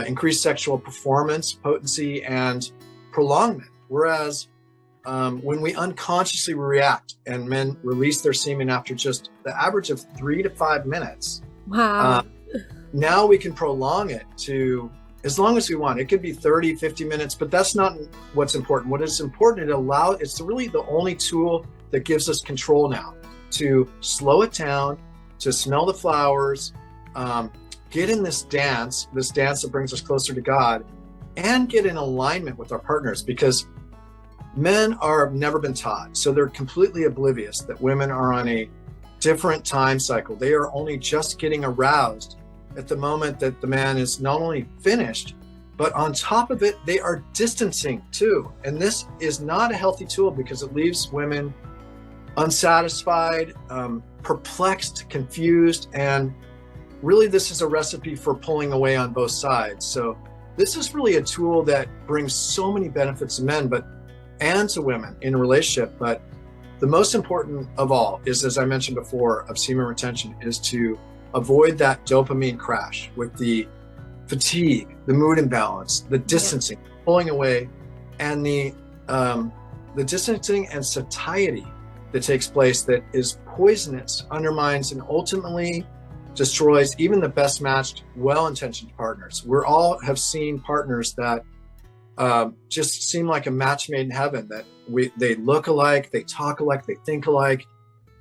increased sexual performance, potency, and prolongment. Whereas when we unconsciously react and men release their semen after just the average of 3 to 5 minutes, wow. Now we can prolong it to as long as we want. It could be 30, 50 minutes, but that's not what's important. What is important, it's really the only tool that gives us control now to slow it down, to smell the flowers, get in this dance that brings us closer to God, and get in alignment with our partners, because men have never been taught. So they're completely oblivious that women are on a different time cycle. They are only just getting aroused at the moment that the man is not only finished, but on top of it, they are distancing too. And this is not a healthy tool, because it leaves women unsatisfied, perplexed, confused, and really this is a recipe for pulling away on both sides. So this is really a tool that brings so many benefits to men and to women in a relationship. But the most important of all is, as I mentioned before, of semen retention, is to avoid that dopamine crash with the fatigue, the mood imbalance, the distancing, pulling away, and the the distancing and satiety that takes place that is poisonous, undermines, and ultimately destroys even the best matched, well-intentioned partners. We're all have seen partners that just seem like a match made in heaven, that they look alike, they talk alike, they think alike,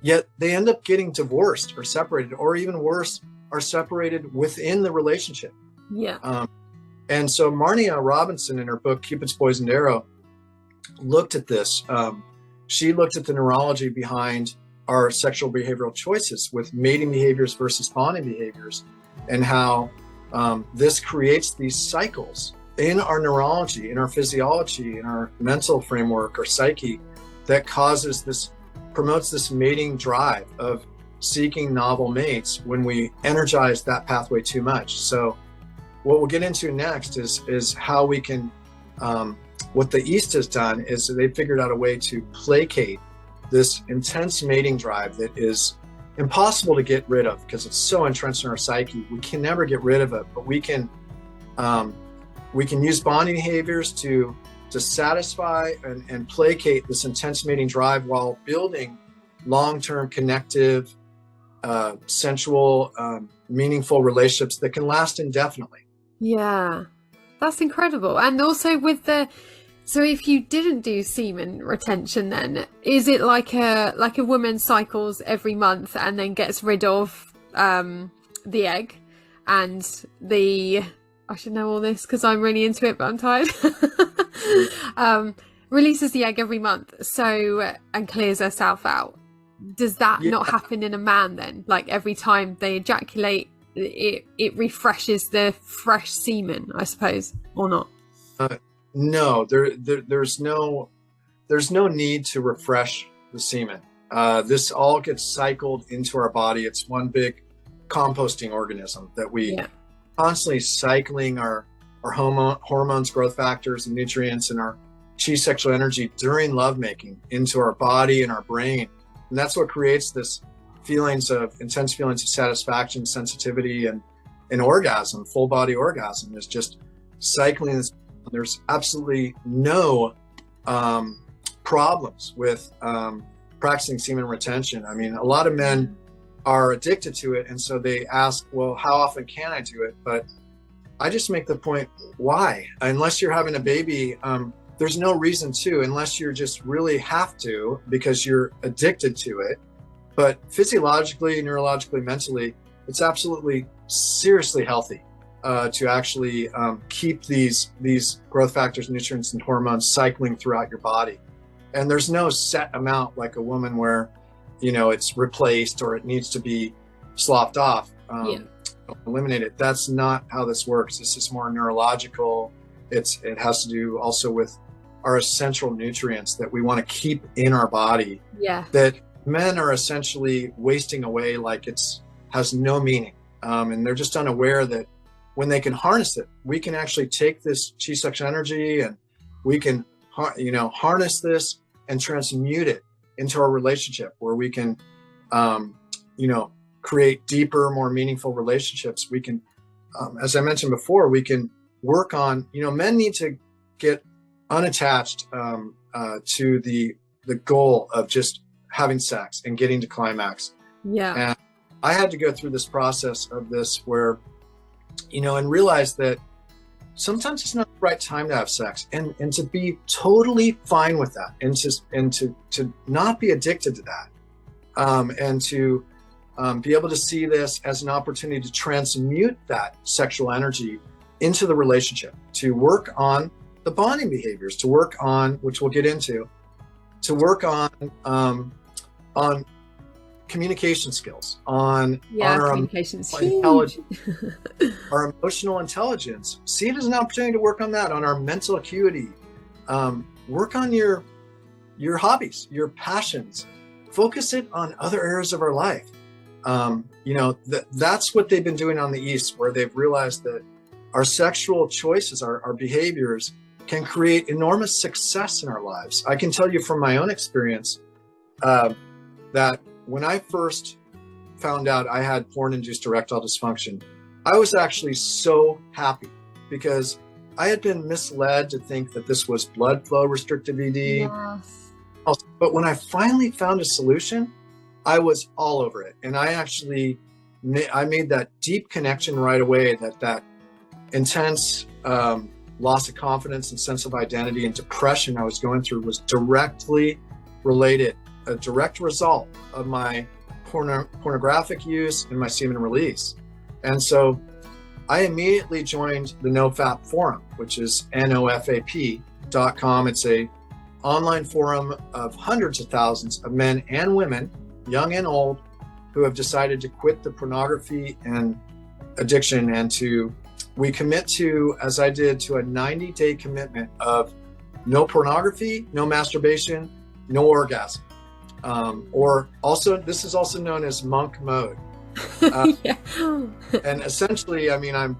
yet they end up getting divorced or separated, or even worse, are separated within the relationship. Yeah. And so Marnia Robinson, in her book Cupid's Poisoned Arrow, looked at this. She looked at the neurology behind our sexual behavioral choices with mating behaviors versus bonding behaviors, and how this creates these cycles in our neurology, in our physiology, in our mental framework or psyche, that promotes this mating drive of seeking novel mates when we energize that pathway too much. So what we'll get into next is how we can, what the East has done is they figured out a way to placate this intense mating drive that is impossible to get rid of because it's so entrenched in our psyche. We can never get rid of it, but we can use bonding behaviors to satisfy and placate this intense mating drive while building long-term connective, sensual, meaningful relationships that can last indefinitely. Yeah, that's incredible. And also so if you didn't do semen retention, then is it like a woman cycles every month and then gets rid of the egg and I should know all this because I'm really into it, but I'm tired. Releases the egg every month, and clears herself out. Does that not happen in a man then? Like every time they ejaculate, it refreshes the fresh semen, I suppose, or not? No, there's no need to refresh the semen. This all gets cycled into our body. It's one big composting organism that we constantly cycling our hormones, growth factors, and nutrients, and our chi sexual energy during lovemaking into our body and our brain. And that's what creates this intense feelings of satisfaction, sensitivity, and orgasm, full body orgasm is just cycling this. There's absolutely no problems with practicing semen retention. I mean, a lot of men are addicted to it, and so they ask, well, how often can I do it? But I just make the point, why? Unless you're having a baby, there's no reason to, unless you're just really have to because you're addicted to it. But physiologically, neurologically, mentally, it's absolutely seriously healthy to actually keep these growth factors, nutrients, and hormones cycling throughout your body. And there's no set amount like a woman where, it's replaced or it needs to be sloughed off, eliminated. That's not how this works. This is more neurological. It has to do also with our essential nutrients that we want to keep in our body. Yeah. That men are essentially wasting away like has no meaning. And they're just unaware that when they can harness it, we can actually take this chi sexual energy and we can, harness this and transmute it into our relationship where we can, create deeper, more meaningful relationships. We can, as I mentioned before, we can work on, men need to get unattached to the goal of just having sex and getting to climax. Yeah. And I had to go through this process of this where, and realize that sometimes it's not the right time to have sex and to be totally fine with that and to not be addicted to that. And to be able to see this as an opportunity to transmute that sexual energy into the relationship, to work on the bonding behaviors, to work on, which we'll get into, to work on communication skills, on our intelligence, our emotional intelligence. See it as an opportunity to work on that, on our mental acuity. Work on your hobbies, your passions. Focus it on other areas of our life. That's what they've been doing on the East, where they've realized that our sexual choices, our behaviors, can create enormous success in our lives. I can tell you from my own experience that when I first found out I had porn-induced erectile dysfunction, I was actually so happy because I had been misled to think that this was blood flow restrictive ED. Yes. But when I finally found a solution, I was all over it. And I made that deep connection right away, that intense loss of confidence and sense of identity and depression I was going through was directly related, a direct result of my pornographic use and my semen release. And so I immediately joined the NoFap forum, which is nofap.com. It's a online forum of hundreds of thousands of men and women, young and old, who have decided to quit the pornography and addiction, and we commit to, as I did, to a 90-day commitment of no pornography, no masturbation, no orgasm. Or also, this is also known as monk mode. Yeah. And essentially, I mean, I'm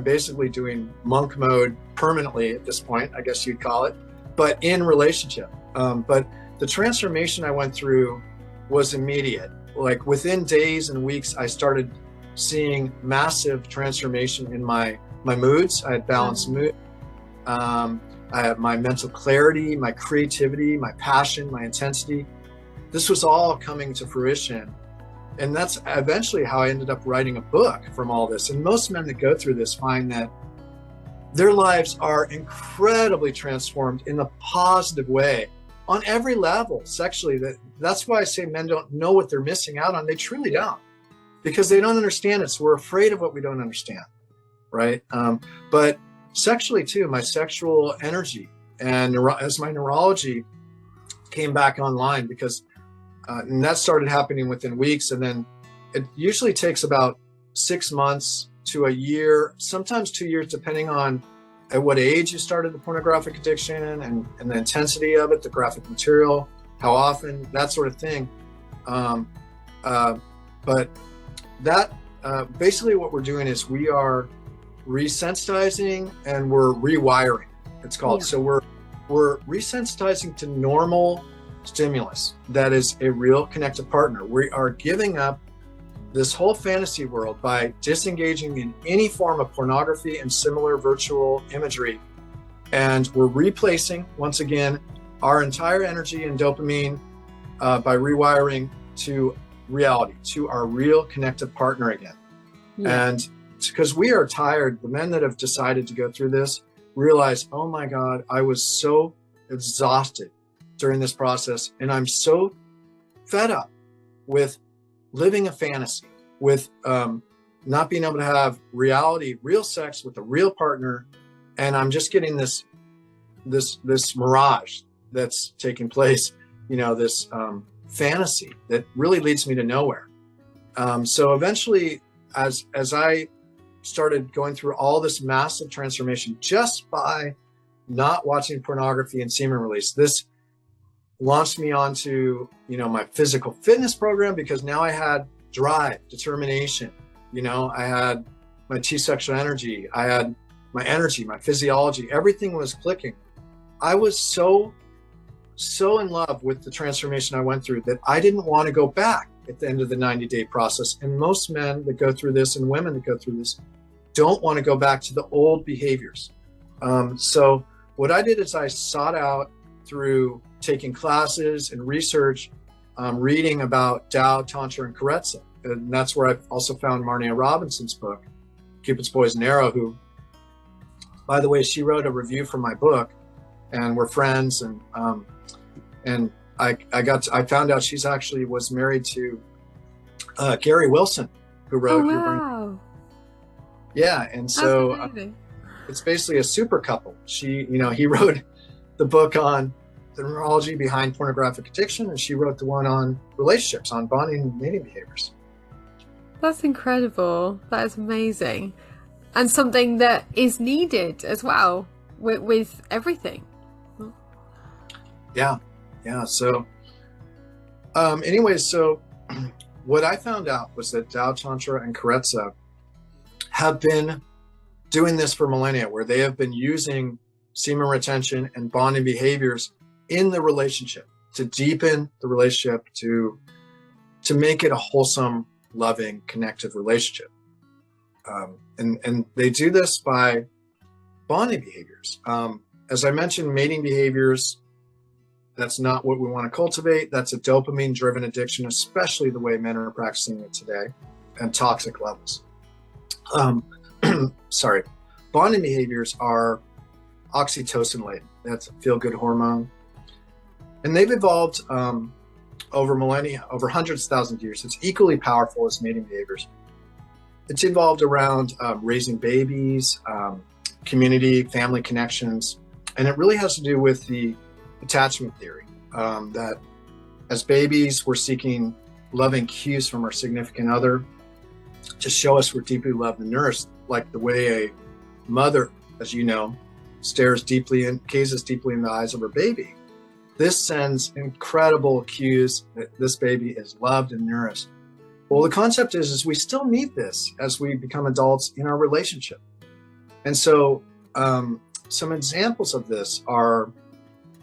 basically doing monk mode permanently at this point, I guess you'd call it, but in relationship. But the transformation I went through was immediate. Like within days and weeks, I started seeing massive transformation in my moods. I had balanced mood. I had my mental clarity, my creativity, my passion, my intensity. This was all coming to fruition. And that's eventually how I ended up writing a book from all this. And most men that go through this find that their lives are incredibly transformed in a positive way on every level sexually. That's why I say men don't know what they're missing out on. They truly don't, because they don't understand it. So we're afraid of what we don't understand, right? But sexually too, my sexual energy and as my neurology came back online, because and that started happening within weeks. And then it usually takes about 6 months to a year, sometimes 2 years, depending on at what age you started the pornographic addiction and the intensity of it, the graphic material, how often, that sort of thing. But that basically what we're doing is we are resensitizing and we're rewiring, it's called. Yeah. So we're resensitizing to normal stimulus that is a real connected partner. We are giving up this whole fantasy world by disengaging in any form of pornography and similar virtual imagery. And we're replacing, once again, our entire energy and dopamine by rewiring to reality, to our real connected partner again. Yeah. And because we are tired, the men that have decided to go through this realize, oh my God, I was so exhausted during this process. And I'm so fed up with living a fantasy, with not being able to have reality, real sex with a real partner. And I'm just getting this mirage that's taking place, this fantasy that really leads me to nowhere. So eventually, as I started going through all this massive transformation just by not watching pornography and semen release, this launched me onto, my physical fitness program, because now I had drive, determination, I had my T-sexual energy, I had my energy, my physiology, everything was clicking. I was so in love with the transformation I went through that I didn't want to go back at the end of the 90-day process. And most men that go through this and women that go through this don't want to go back to the old behaviors. So what I did is I sought out, through taking classes and research, reading about Tao, Tantra, and Curable. And that's where I also found Marnia Robinson's book, Cupid's Poison Arrow, who, by the way, she wrote a review for my book, and we're friends. And I found out she's actually was married to Gary Wilson, who wrote. Oh, wow. Yeah, and so it's basically a super couple. He wrote the book on the neurology behind pornographic addiction, and she wrote the one on relationships, on bonding and mating behaviors. That's incredible. That is amazing. And something that is needed as well with everything. Yeah. So anyways, so what I found out was that Tao, Tantra, and Curable have been doing this for millennia, where they have been using semen retention and bonding behaviors in the relationship to deepen the relationship, to make it a wholesome, loving, connected relationship. And they do this by bonding behaviors. As I mentioned, mating behaviors That's not what we want to cultivate. That's a dopamine driven addiction, especially the way men are practicing it today, and toxic levels. Sorry. Bonding behaviors are oxytocin laden. That's a feel good hormone. And they've evolved over millennia, over hundreds of thousands of years. It's equally powerful as mating behaviors. It's evolved around raising babies, community, family connections. And it really has to do with the attachment theory, that as babies, we're seeking loving cues from our significant other to show us we're deeply loved and nourished, like the way a mother, as you know, gazes deeply in the eyes of her baby. This sends incredible cues that this baby is loved and nourished. Well, the concept is we still need this as we become adults in our relationship. And so some examples of this are,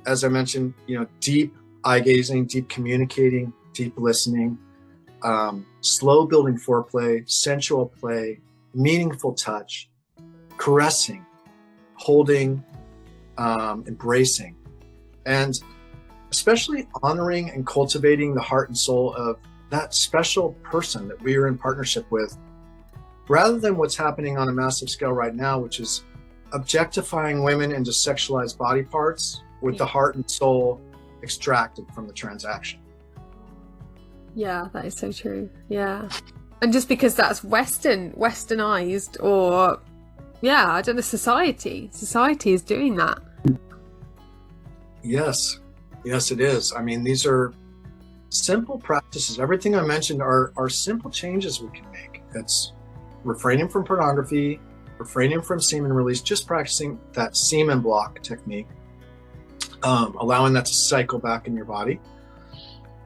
as I mentioned, deep eye gazing, deep communicating, deep listening, slow building foreplay, sensual play, meaningful touch, caressing, holding, embracing, and especially honoring and cultivating the heart and soul of that special person that we are in partnership with, rather than what's happening on a massive scale right now, which is objectifying women into sexualized body parts with the heart and soul extracted from the transaction. Yeah, that is so true. Yeah. And just because that's westernized, or I don't know, society is doing that. Yes, it is. I mean, these are simple practices. Everything I mentioned are simple changes we can make. It's refraining from pornography, refraining from semen release, just practicing that semen block technique, allowing that to cycle back in your body,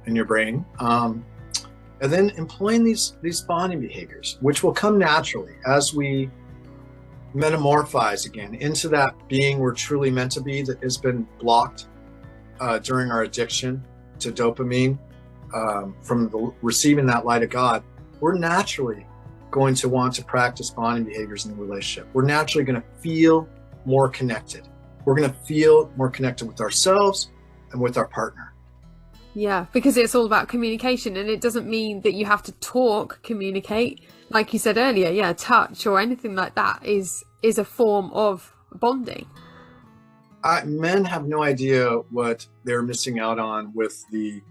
in your brain, and then employing these bonding behaviors, which will come naturally as we metamorphose again into that being we're truly meant to be, that has been blocked during our addiction to dopamine from receiving that light of God. We're naturally going to want to practice bonding behaviors in the relationship. We're naturally going to feel more connected. We're going to feel more connected with ourselves and with our partner. Yeah, because it's all about communication, and it doesn't mean that you have to communicate. Like you said earlier, touch or anything like that is a form of bonding. Men have no idea what they're missing out on with the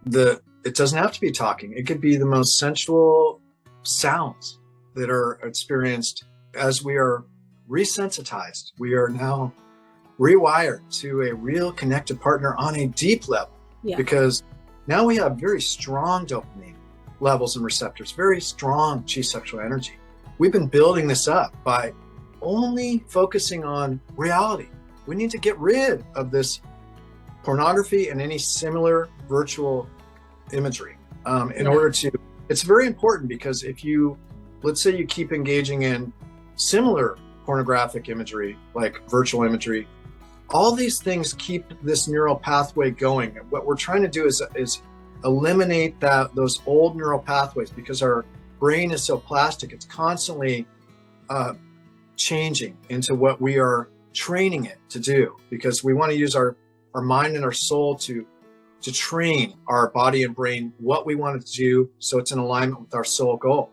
it doesn't have to be talking. It could be the most sensual sounds that are experienced as we are resensitized. We are now rewired to a real connected partner on a deep level, because now we have very strong dopamine levels and receptors, very strong chi sexual energy. We've been building this up by only focusing on reality. We need to get rid of this pornography and any similar virtual imagery in order to, it's very important, because if you, let's say you keep engaging in similar pornographic imagery, like virtual imagery, all these things keep this neural pathway going. And what we're trying to do is eliminate those old neural pathways, because our brain is so plastic. It's constantly changing into what we are training it to do, because we want to use our mind and our soul to train our body and brain what we want it to do, so it's in alignment with our soul goal.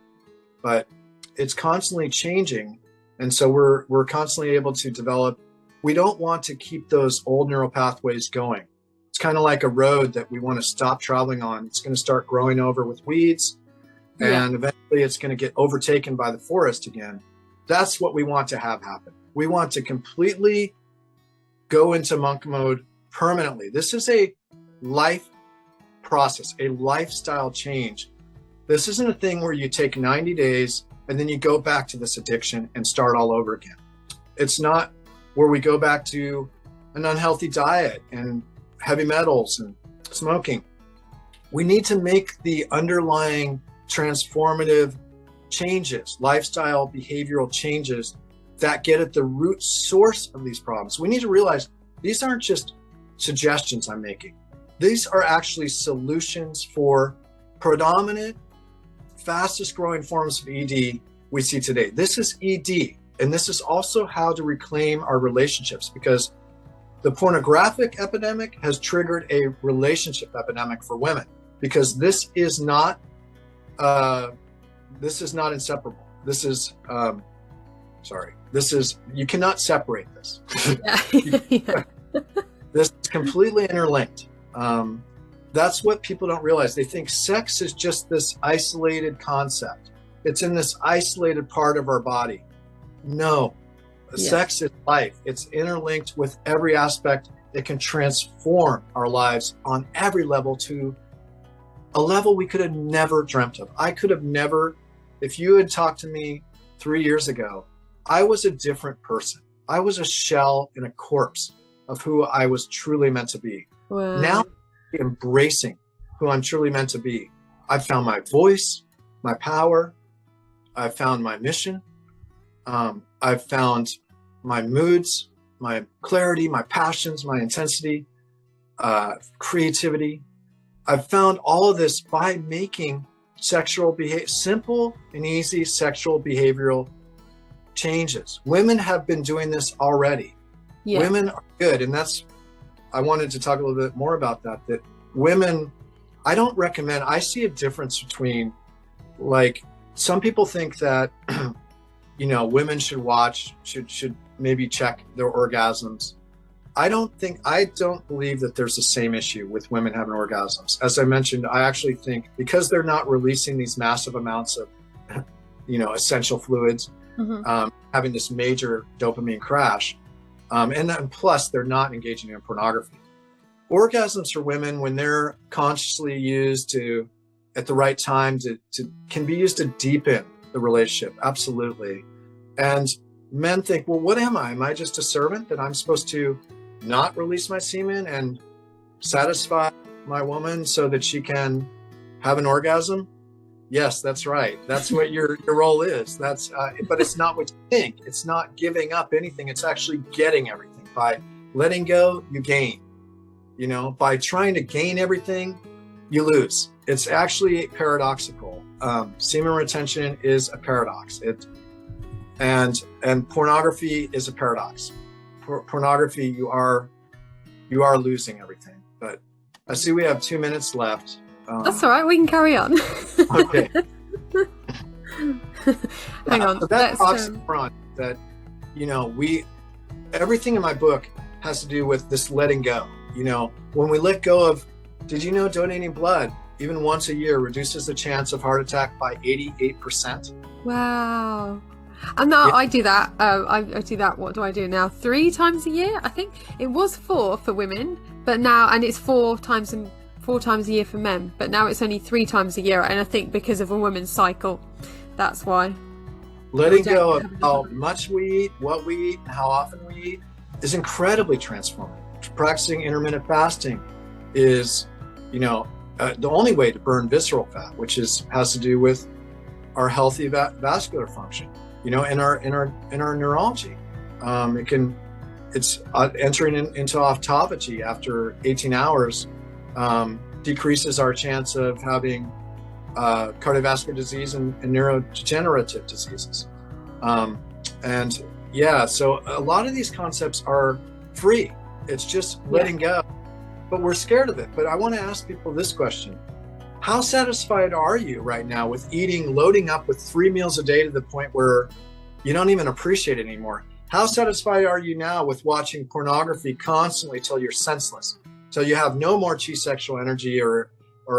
But it's constantly changing, and so we're constantly able to develop. We don't want to keep those old neural pathways going. It's kind of like a road that we want to stop traveling on. It's going to start growing over with weeds, and eventually it's going to get overtaken by the forest again. That's what we want to have happen. We want to completely go into monk mode permanently. This is a life process, a lifestyle change. This isn't a thing where you take 90 days and then you go back to this addiction and start all over again. It's not where we go back to an unhealthy diet and heavy metals and smoking. We need to make the underlying transformative changes, lifestyle, behavioral changes that get at the root source of these problems. We need to realize these aren't just suggestions I'm making. These are actually solutions for predominant, fastest growing forms of ED we see today. This is ED, and this is also how to reclaim our relationships, because The pornographic epidemic has triggered a relationship epidemic for women, because this is not inseparable. This is you cannot separate this. Yeah. This is completely interlinked. That's what people don't realize. They think sex is just this isolated concept. It's in this isolated part of our body. No, sex is life. It's interlinked with every aspect. It can transform our lives on every level to a level we could have never dreamt of. I could have never, if you had talked to me 3 years ago, I was a different person. I was a shell in a corpse of who I was truly meant to be. Wow. Now, embracing who I'm truly meant to be. I've found my voice, my power. I've found my mission. I've found my moods, my clarity, my passions, my intensity, creativity. I've found all of this by making simple and easy sexual behavioral changes. Women have been doing this already. Yeah. Women are good. And I wanted to talk a little bit more about that women, I don't recommend, I see a difference between, like, some people think that, women should maybe check their orgasms. I don't believe that there's the same issue with women having orgasms. As I mentioned, I actually think because they're not releasing these massive amounts of, essential fluids, having this major dopamine crash, and then plus they're not engaging in pornography. Orgasms for women, when they're consciously used at the right time can be used to deepen the relationship. Absolutely. And men think, well, what am I? Am I just a servant that I'm supposed to not release my semen and satisfy my woman so that she can have an orgasm? Yes, that's right. That's what your role is. But it's not what you think. It's not giving up anything. It's actually getting everything. By letting go, you gain. By trying to gain everything, you lose. It's actually paradoxical. Semen retention is a paradox. And pornography is a paradox. Pornography, you are losing everything. But I see we have 2 minutes left. That's all right. We can carry on. Okay. Hang on. So that talks in front that, everything in my book has to do with this letting go. When we let go of, did you know donating blood even once a year reduces the chance of heart attack by 88%? Wow. And now I do that. I do that. What do I do now? 3 times a year? I think it was 4 for women, but now, and it's 4 times a year for men, but now it's only 3 times a year. And I think because of a woman's cycle, that's why. Letting go of how much we eat, what we eat, and how often we eat is incredibly transformative. Practicing intermittent fasting is, the only way to burn visceral fat, which has to do with our healthy vascular function, in our neurology. It's entering into autophagy after 18 hours decreases our chance of having cardiovascular disease and neurodegenerative diseases. So a lot of these concepts are free. It's just letting go, but we're scared of it. But I want to ask people this question. How satisfied are you right now with loading up with 3 meals a day to the point where you don't even appreciate it anymore? How satisfied are you now with watching pornography constantly till you're senseless, till you have no more chi sexual energy or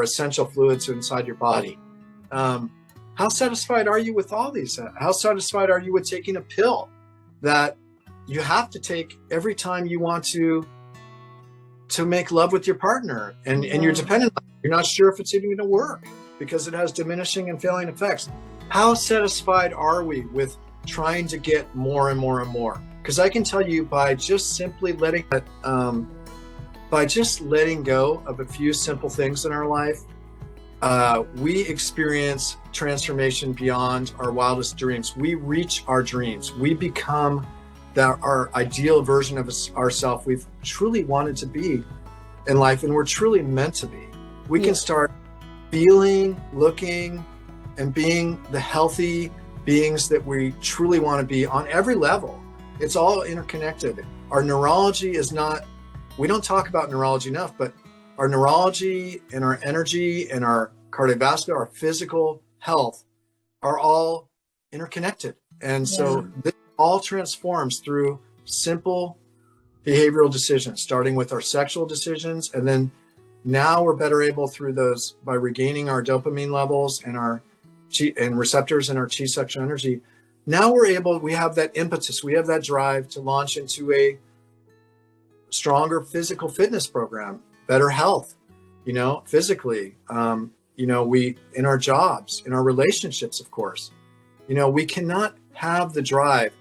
essential fluids inside your body? How satisfied are you with all these? How satisfied are you with taking a pill that you have to take every time you want to make love with your partner, and you're dependent on it? You're not sure if it's even going to work because it has diminishing and failing effects. How satisfied are we with trying to get more and more and more? Because I can tell you, by just simply letting go of a few simple things in our life, we experience transformation beyond our wildest dreams. We reach our dreams. We become our ideal version of ourselves we've truly wanted to be in life, and we're truly meant to be. We can start feeling, looking, and being the healthy beings that we truly want to be on every level. It's all interconnected. Our neurology is not we don't talk about neurology enough, but our neurology and our energy and our cardiovascular, our physical health are all interconnected. And so this all transforms through simple behavioral decisions, starting with our sexual decisions. And then now we're better able through those by regaining our dopamine levels and our and receptors in our chi sexual energy. Now we have that impetus, we have that drive to launch into a stronger physical fitness program, better health, physically, we, in our jobs, in our relationships, of course, we cannot have the drive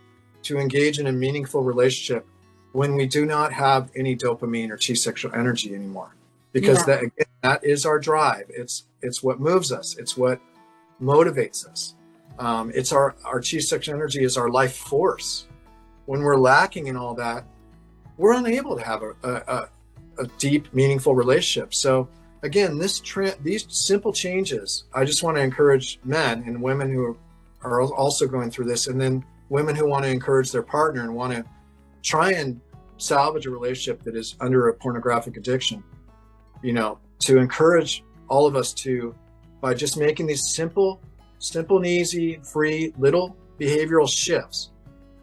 to engage in a meaningful relationship when we do not have any dopamine or chi sexual energy anymore, because that is our drive. It's what moves us. It's what motivates us. It's our chi sexual energy is our life force. When we're lacking in all that, we're unable to have a deep, meaningful relationship. So again, these simple changes, I just want to encourage men and women who are also going through this, and then women who want to encourage their partner and want to try and salvage a relationship that is under a pornographic addiction, to encourage all of us to, by just making these simple and easy, free little behavioral shifts,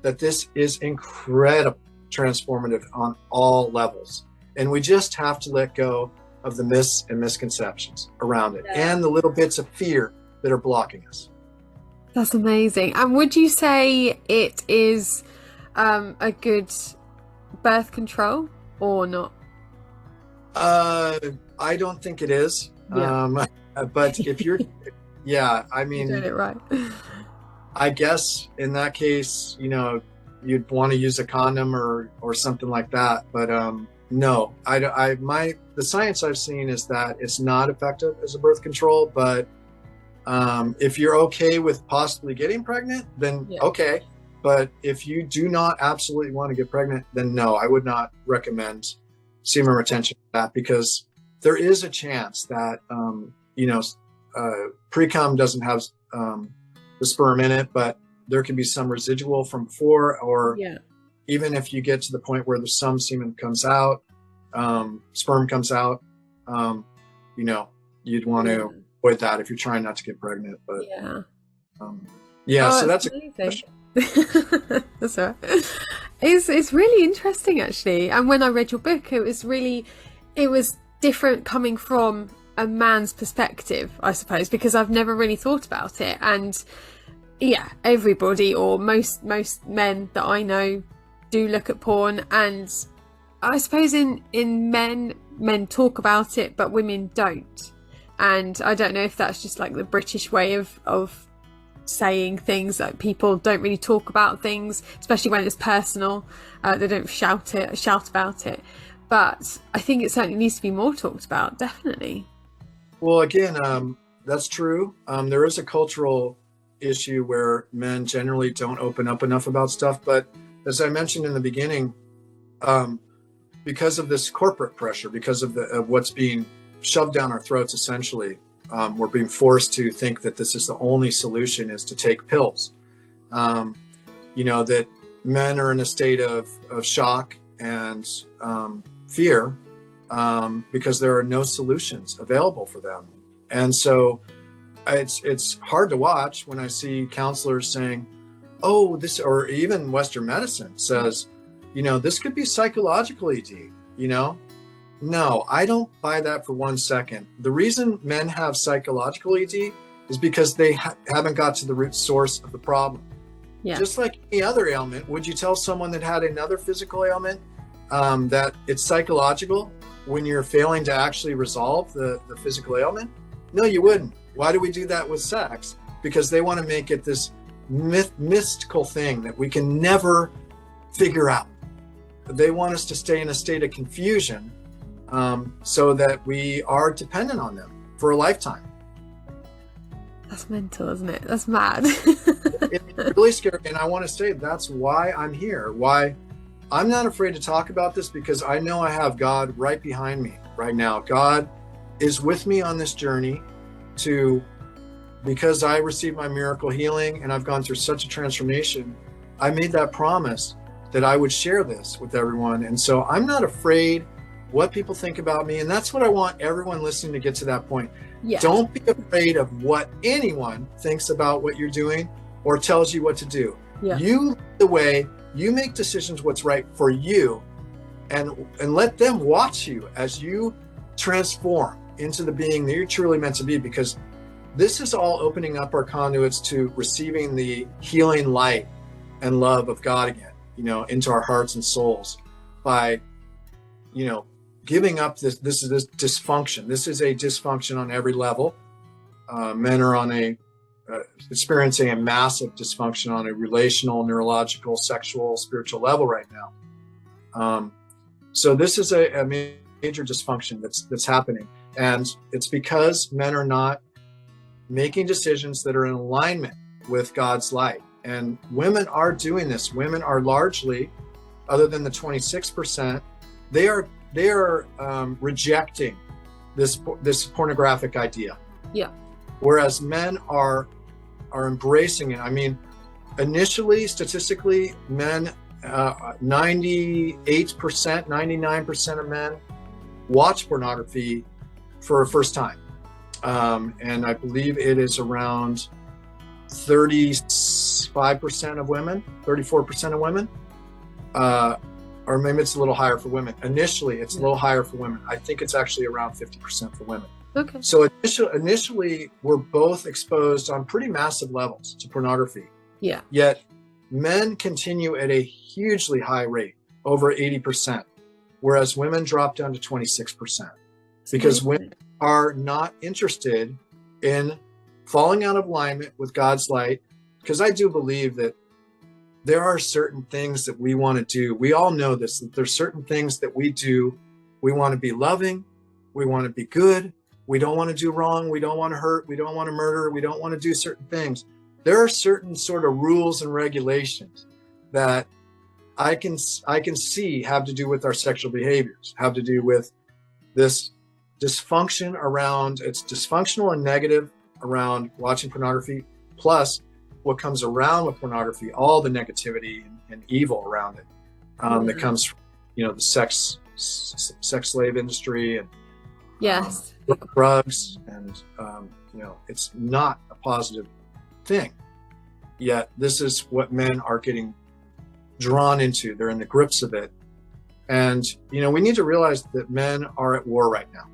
that this is incredible, transformative on all levels. And we just have to let go of the myths and misconceptions around it and the little bits of fear that are blocking us. That's amazing. And would you say it is a good birth control or not? I don't think it is. But if you're, I mean, you're doing it right. I guess in that case, you'd want to use a condom or something like that. But no, the science I've seen is that it's not effective as a birth control. But if you're okay with possibly getting pregnant, then okay. But if you do not absolutely want to get pregnant, then no, I would not recommend semen retention for that, because there is a chance that, pre-cum doesn't have the sperm in it, but there can be some residual from before, or even if you get to the point where there's some semen comes out, sperm comes out, you'd want to avoid that if you're trying not to get pregnant. But so that's a question. That's all right. It's really interesting, actually. And when I read your book, it was different coming from a man's perspective, I suppose, because I've never really thought about it. And everybody, or most men that I know, do look at porn, and I suppose in men talk about it, but women don't. And I don't know if that's just like the British way of saying things, that people don't really talk about things, especially when it's personal. They don't shout about it. But I think it certainly needs to be more talked about, definitely. Well, again, that's true. There is a cultural issue where men generally don't open up enough about stuff. But as I mentioned in the beginning, because of this corporate pressure, because of what's being shoved down our throats, essentially, we're being forced to think that this is the only solution, is to take pills. That men are in a state of shock and fear because there are no solutions available for them. And so it's hard to watch when I see counselors saying, oh, this, or even Western medicine says, this could be psychological ED, No, I don't buy that for 1 second. The reason men have psychological ED is because they haven't got to the root source of the problem. Just like any other ailment, would you tell someone that had another physical ailment that it's psychological when you're failing to actually resolve the physical ailment? No, you wouldn't. Why do we do that with sex? Because they want to make it this mystical thing that we can never figure out. They want us to stay in a state of confusion, so that we are dependent on them for a lifetime. That's mental, isn't it? That's mad. It's really scary. And I want to say that's why I'm here. Why I'm not afraid to talk about this, because I know I have God right behind me right now. God is with me on this journey because I received my miracle healing and I've gone through such a transformation. I made that promise that I would share this with everyone. And so I'm not afraid what people think about me. And that's what I want everyone listening to get to that point. Yeah. Don't be afraid of what anyone thinks about what you're doing or tells you what to do. Yeah. You lead the way, you make decisions what's right for you, and let them watch you as you transform into the being that you're truly meant to be, because this is all opening up our conduits to receiving the healing light and love of God again, into our hearts and souls by, giving up this dysfunction. This is a dysfunction on every level. Men are experiencing a massive dysfunction on a relational, neurological, sexual, spiritual level right now. So this is a major dysfunction that's happening. And it's because men are not making decisions that are in alignment with God's light. And women are doing this. Women are largely, other than the 26%, they are rejecting this pornographic idea. Yeah. Whereas men are embracing it. I mean, initially, statistically, men, 98%, 99% of men watch pornography for a first time. And I believe it is around 35% of women, 34% of women, or maybe it's a little higher for women. Initially, it's a little higher for women. I think it's actually around 50% for women. Okay. So initially, we're both exposed on pretty massive levels to pornography. Yeah. Yet men continue at a hugely high rate, over 80%, whereas women drop down to 26%, because women are not interested in falling out of alignment with God's light. Because I do believe that there are certain things that we want to do. We all know this, that there's certain things that we do. We want to be loving. We want to be good. We don't want to do wrong. We don't want to hurt. We don't want to murder. We don't want to do certain things. There are certain sort of rules and regulations that I can see have to do with our sexual behaviors, have to do with this dysfunction around, it's dysfunctional and negative around watching pornography, plus what comes around with pornography, all the negativity and evil around it, that comes from, the sex slave industry and yes, drugs, and it's not a positive thing. Yet this is what men are getting drawn into. They're in the grips of it. And, we need to realize that men are at war right now.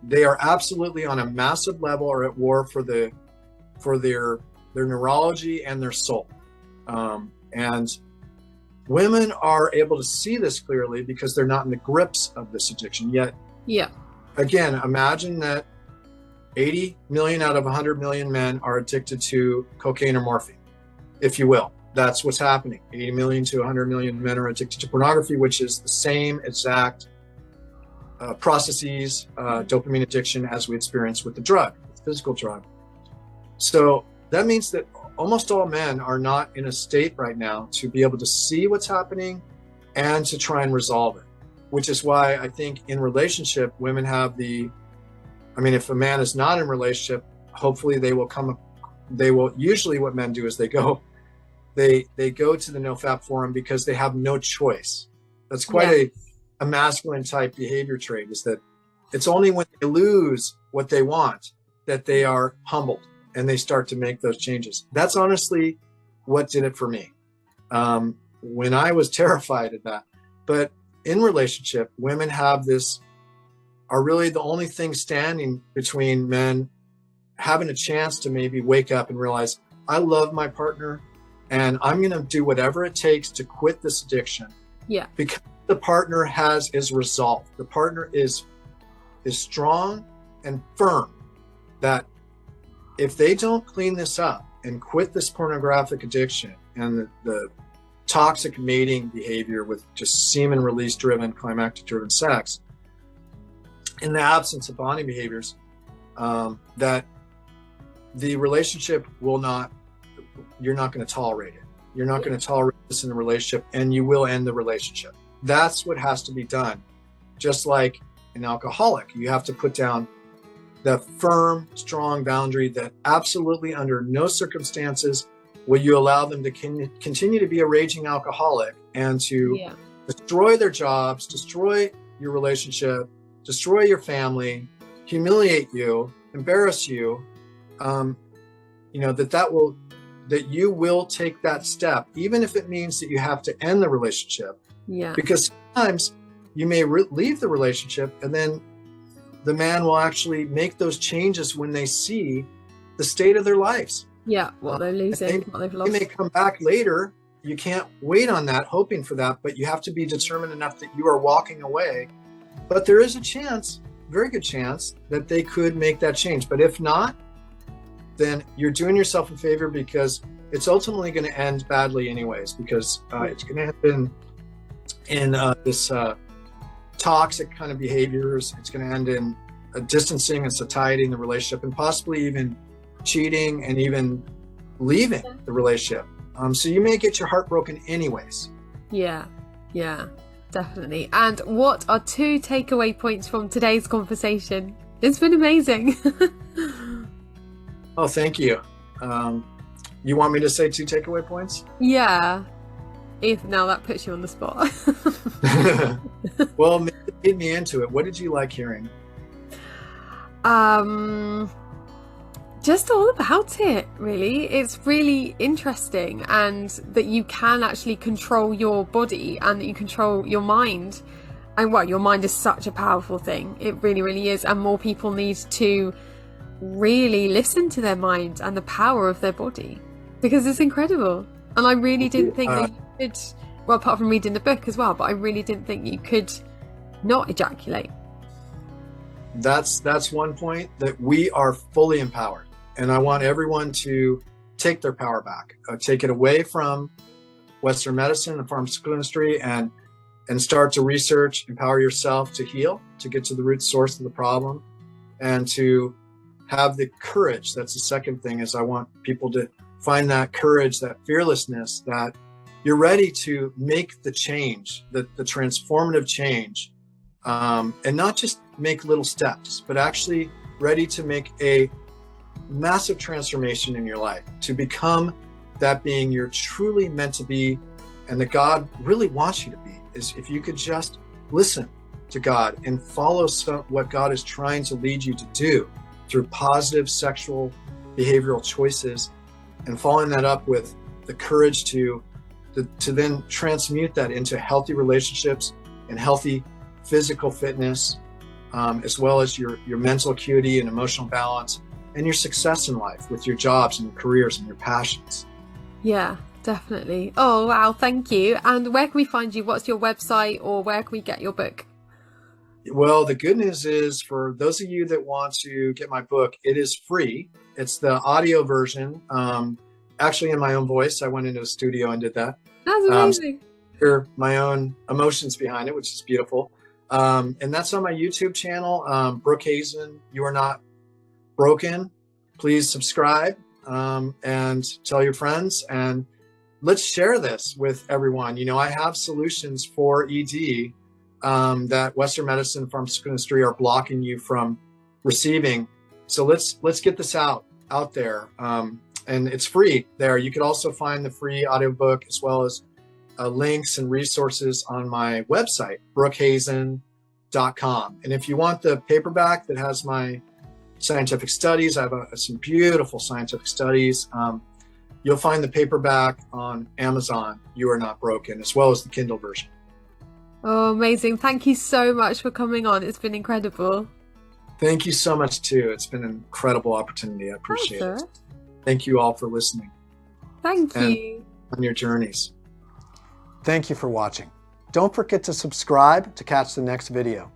They are absolutely on a massive level are at war for their neurology and their soul. And women are able to see this clearly because they're not in the grips of this addiction yet. Yeah. Again, imagine that 80 million out of 100 million men are addicted to cocaine or morphine, if you will. That's what's happening. 80 million to 100 million men are addicted to pornography, which is the same exact processes, dopamine addiction, as we experience with the drug, the physical drug. So that means that almost all men are not in a state right now to be able to see what's happening and to try and resolve it, which is why I think in relationship, women have if a man is not in a relationship, hopefully usually what men do is they go to the NoFap forum because they have no choice. That's quite a masculine type behavior trait, is that it's only when they lose what they want that they are humbled and they start to make those changes. That's honestly what did it for me. When I was terrified of that. But in relationship, women are really the only thing standing between men having a chance to maybe wake up and realize, I love my partner and I'm going to do whatever it takes to quit this addiction. Yeah. Because the partner is resolved. The partner is strong and firm that if they don't clean this up and quit this pornographic addiction and the toxic mating behavior with just semen release driven, climactic driven sex, in the absence of bonding behaviors, that the relationship you're not going to tolerate it. You're not going to tolerate this in the relationship, and you will end the relationship. That's what has to be done. Just like an alcoholic, you have to put down the firm, strong boundary that absolutely under no circumstances will you allow them to continue to be a raging alcoholic and to destroy their jobs, destroy your relationship, destroy your family, humiliate you, embarrass you, that you will take that step, even if it means that you have to end the relationship. Yeah. Because sometimes you may leave the relationship, and then the man will actually make those changes when they see the state of their lives. Yeah, what they're losing, what they've lost. They may come back later. You can't wait on that, hoping for that, but you have to be determined enough that you are walking away. But there is a chance, very good chance, that they could make that change. But if not, then you're doing yourself a favor, because it's ultimately going to end badly anyways, because it's going to end in this toxic kind of behaviors. It's going to end in a distancing and satiety in the relationship, and possibly even cheating and even leaving the relationship. So you may get your heart broken anyways. Yeah, definitely. And what are 2 takeaway points from today's conversation? It's been amazing. Oh, thank you. You want me to say 2 takeaway points? Yeah. If now that puts you on the spot. Well, lead me into it. What did you like hearing? Just all about it, really. It's really interesting, and that you can actually control your body and that you control your mind. And your mind is such a powerful thing. It really, really is. And more people need to really listen to their mind and the power of their body, because it's incredible. And I really didn't think that you could, well, apart from reading the book as well, but I really didn't think you could not ejaculate. That's one point, that we are fully empowered. And I want everyone to take their power back, take it away from Western medicine, the pharmaceutical industry, and start to research, empower yourself to heal, to get to the root source of the problem, and to have the courage. That's the second thing, is I want people to find that courage, that fearlessness, that you're ready to make the change, the transformative change, and not just make little steps, but actually ready to make a massive transformation in your life, to become that being you're truly meant to be, and that God really wants you to be. Is if you could just listen to God and follow what God is trying to lead you to do through positive sexual behavioral choices, and following that up with the courage to then transmute that into healthy relationships and healthy physical fitness, as well as your mental acuity and emotional balance, and your success in life with your jobs and your careers and your passions. Yeah, definitely. Oh, wow. Thank you. And where can we find you? What's your website, or where can we get your book? Well, the good news is, for those of you that want to get my book, it is free. It's the audio version. Actually, in my own voice. I went into a studio and did that. That's amazing. Hear my own emotions behind it, which is beautiful. And that's on my YouTube channel, Brooke Hazen, You Are Not Broken. Please subscribe, and tell your friends, and let's share this with everyone. I have solutions for ED that Western medicine and pharmaceutical industry are blocking you from receiving. So let's get this out there, and it's free there. You could also find the free audiobook, as well as links and resources on my website, brookehazen.com. And if you want the paperback that has my scientific studies, I have some beautiful scientific studies. You'll find the paperback on Amazon, You Are Not Broken, as well as the Kindle version. Oh, amazing. Thank you so much for coming on. It's been incredible. Thank you so much, too. It's been an incredible opportunity. I appreciate it. Thank you all for listening. Thank you. On your journeys. Thank you for watching. Don't forget to subscribe to catch the next video.